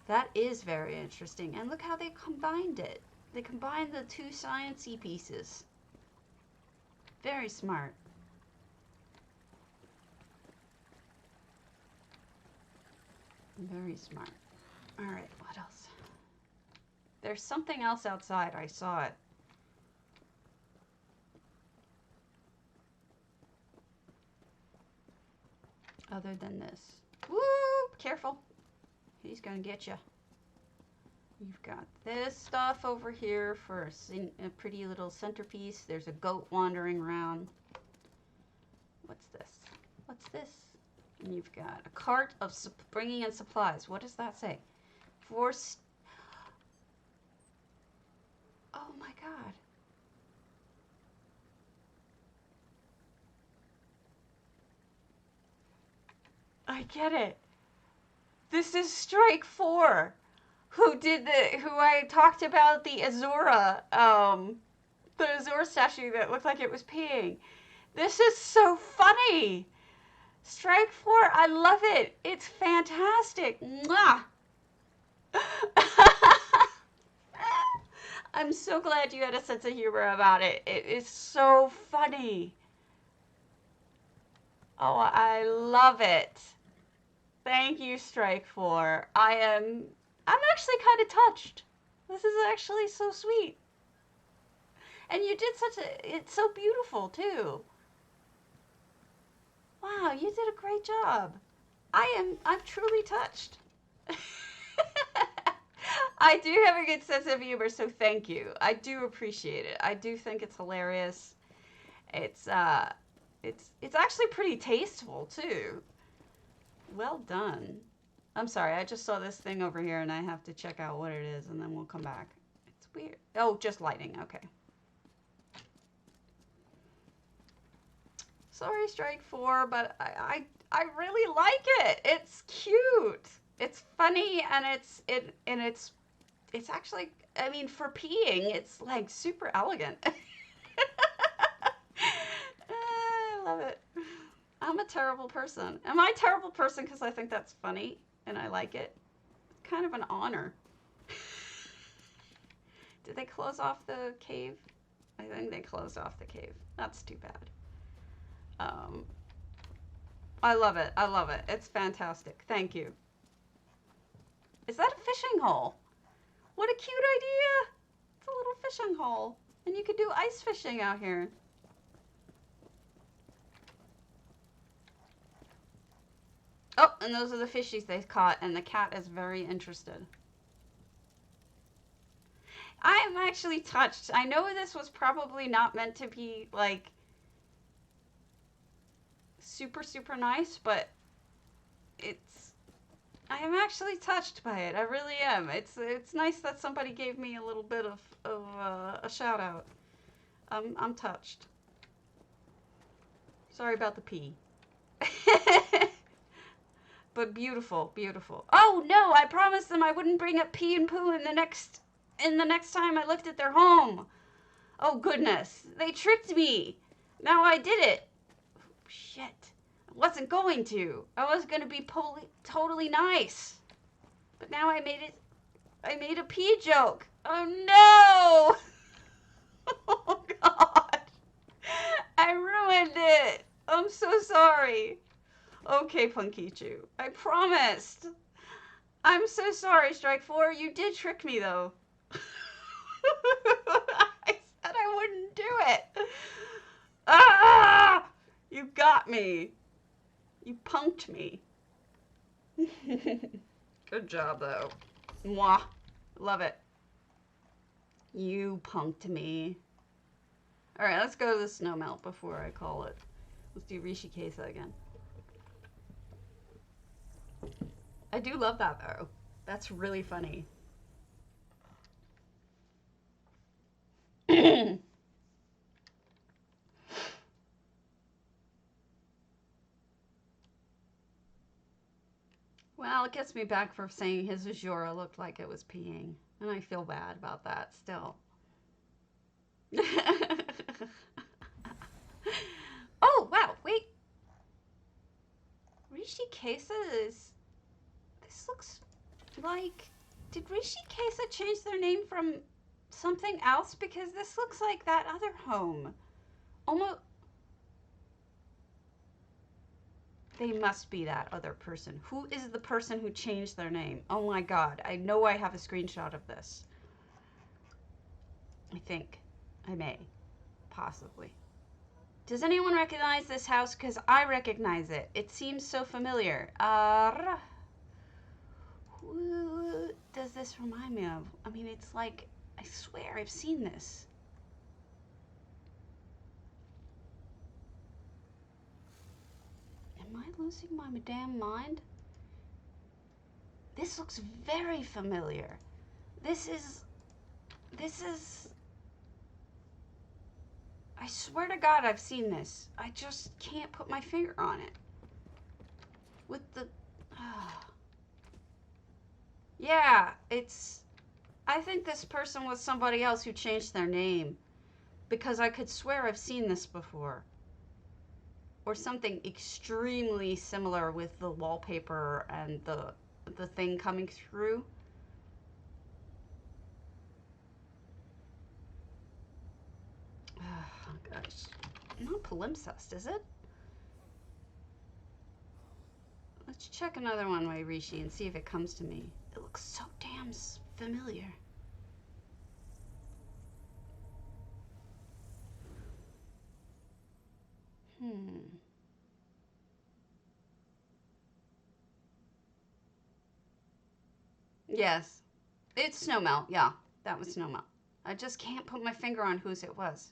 [SPEAKER 1] That is very interesting. And look how they combined it. They combined the two science-y pieces. Very smart. Very smart. All right, what else? There's something else outside. I saw it. Other than this. Woo! Careful. He's gonna get you. You've got this stuff over here for a pretty little centerpiece. There's a goat wandering around. What's this? What's this? And you've got a cart of bringing in supplies. What does that say? Oh my god. I get it. This is Strike 4. Who I talked about the Azura statue that looked like it was peeing. This is so funny. Strike 4, I love it. It's fantastic. Mwah. I'm so glad you had a sense of humor about it. It is so funny. Oh, I love it. Thank you, Strike 4. I'm actually kind of touched. This is actually so sweet. And you did it's so beautiful too. Wow, you did a great job. I'm truly touched. I do have a good sense of humor, so thank you. I do appreciate it. I do think it's hilarious. It's actually pretty tasteful too. Well done. I'm sorry, I just saw this thing over here and I have to check out what it is and then we'll come back. It's weird. Oh, just lighting. Okay. Sorry, Strike 4, but I really like it. It's cute. It's funny and it's actually, I mean, for peeing, it's like super elegant. I love it. I'm a terrible person. Am I a terrible person because I think that's funny and I like it? It's kind of an honor. Did they close off the cave? I think they closed off the cave. That's too bad. I love it. I love it. It's fantastic. Thank you. Is that a fishing hole? What a cute idea. It's a little fishing hole. And you could do ice fishing out here. Oh, and those are the fishies they caught, and the cat is very interested. I'm actually touched. I know this was probably not meant to be, like, super, super nice, but I am actually touched by it. I really am. It's nice that somebody gave me a little bit of a shout out. I'm touched. Sorry about the pee. But beautiful, beautiful. Oh no, I promised them I wouldn't bring up pee and poo in the next time I looked at their home. Oh goodness, they tricked me. Now I did it. Shit. I wasn't going to. I was going to be totally nice. But now I made a pee joke. Oh no! Oh god. I ruined it. I'm so sorry. Okay, Punkichu. I promised. I'm so sorry, Strike 4. You did trick me, though. I said I wouldn't do it. Ah! You got me. You punked me. Good job, though. Mwah. Love it. You punked me. Alright, let's go to the snowmelt before I call it. Let's do Rishikesa again. I do love that, though. That's really funny. Well, it gets me back for saying his Azura looked like it was peeing. And I feel bad about that still. Oh, wow, wait. Rishikesa is... This looks like... Did Rishikesa change their name from something else? Because this looks like that other home. Almost... They must be that other person. Who is the person who changed their name? Oh my god. I know I have a screenshot of this. I think. I may. Possibly. Does anyone recognize this house? Because I recognize it. It seems so familiar. Who does this remind me of? I mean, it's like, I swear I've seen this. Am I losing my damn mind? This looks very familiar. This is... I swear to God I've seen this. I just can't put my finger on it. With the... Yeah, it's... I think this person was somebody else who changed their name. Because I could swear I've seen this before. Or something extremely similar with the wallpaper and the thing coming through. Oh, gosh. Not palimpsest, is it? Let's check another one by Rishi and see if it comes to me. It looks so damn familiar. Yes. It's snowmelt. Yeah, that was snowmelt. I just can't put my finger on whose it was.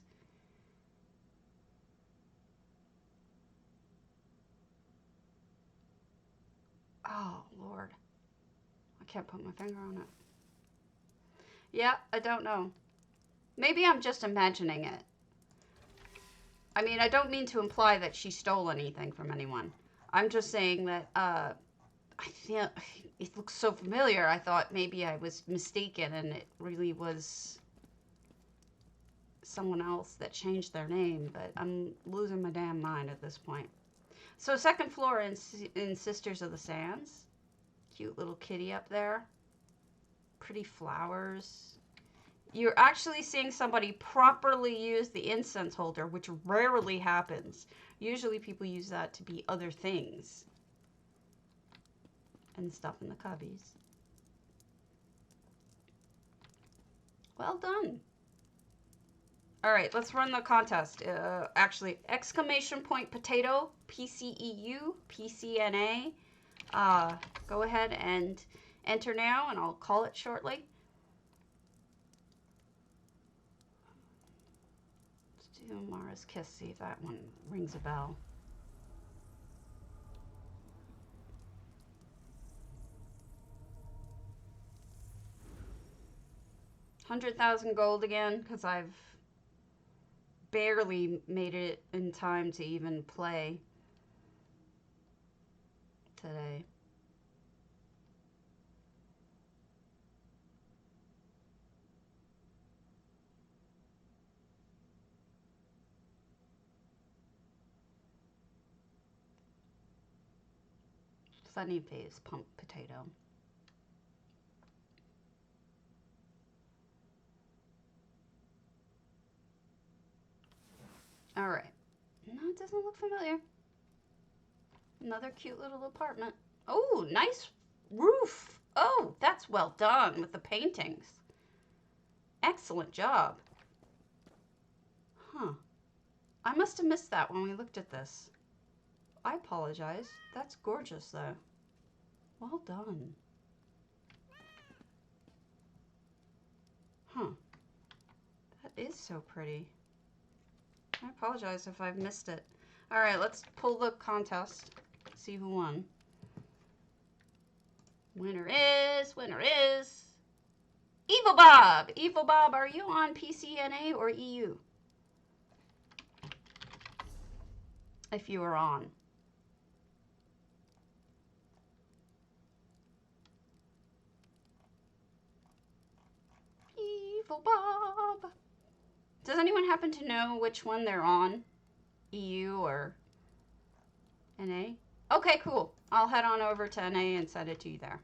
[SPEAKER 1] Oh, Lord. I can't put my finger on it. Yeah, I don't know. Maybe I'm just imagining it. I mean, I don't mean to imply that she stole anything from anyone. I'm just saying that, I feel it looks so familiar. I thought maybe I was mistaken and it really was someone else that changed their name, but I'm losing my damn mind at this point. So second floor in Sisters of the Sands. Cute little kitty up there. Pretty flowers. You're actually seeing somebody properly use the incense holder, which rarely happens. Usually people use that to be other things. And stuff in the cubbies. Well done. All right, let's run the contest. Actually, exclamation point potato, PCEU, PCNA. Go ahead and enter now, and I'll call it shortly. Let's do Mara's Kiss, see if that one rings a bell. $100,000 gold again, because I've barely made it in time to even play today. Sunny Phase Pump Potato. All right. No, it doesn't look familiar. Another cute little apartment. Oh, nice roof. Oh, that's well done with the paintings. Excellent job. Huh. I must have missed that when we looked at this. I apologize. That's gorgeous, though. Well done. Huh. That is so pretty. I apologize if I've missed it. All right, let's pull the contest. See who won. Winner is Evil Bob. Evil Bob, are you on PCNA or EU? If you are on. Evil Bob. Does anyone happen to know which one they're on? EU or NA? Okay, cool. I'll head on over to NA and send it to you there.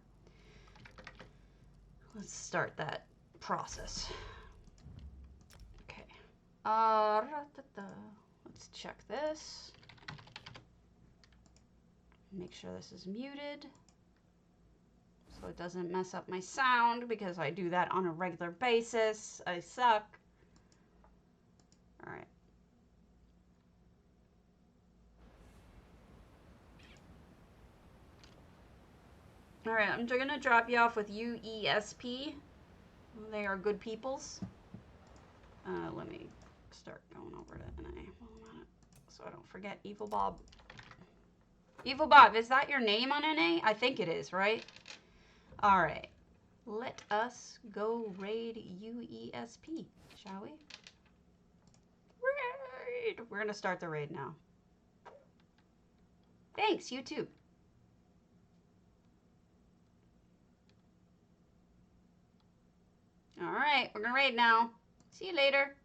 [SPEAKER 1] Let's start that process. Okay. Let's check this. Make sure this is muted so it doesn't mess up my sound, because I do that on a regular basis. I suck. All right. All right, I'm going to drop you off with UESP. They are good peoples. Let me start going over to NA so I don't forget Evil Bob. Evil Bob, is that your name on NA? I think it is, right? All right. Let us go raid UESP, shall we? Raid! We're going to start the raid now. Thanks, you too. All right, we're going to raid now. See you later.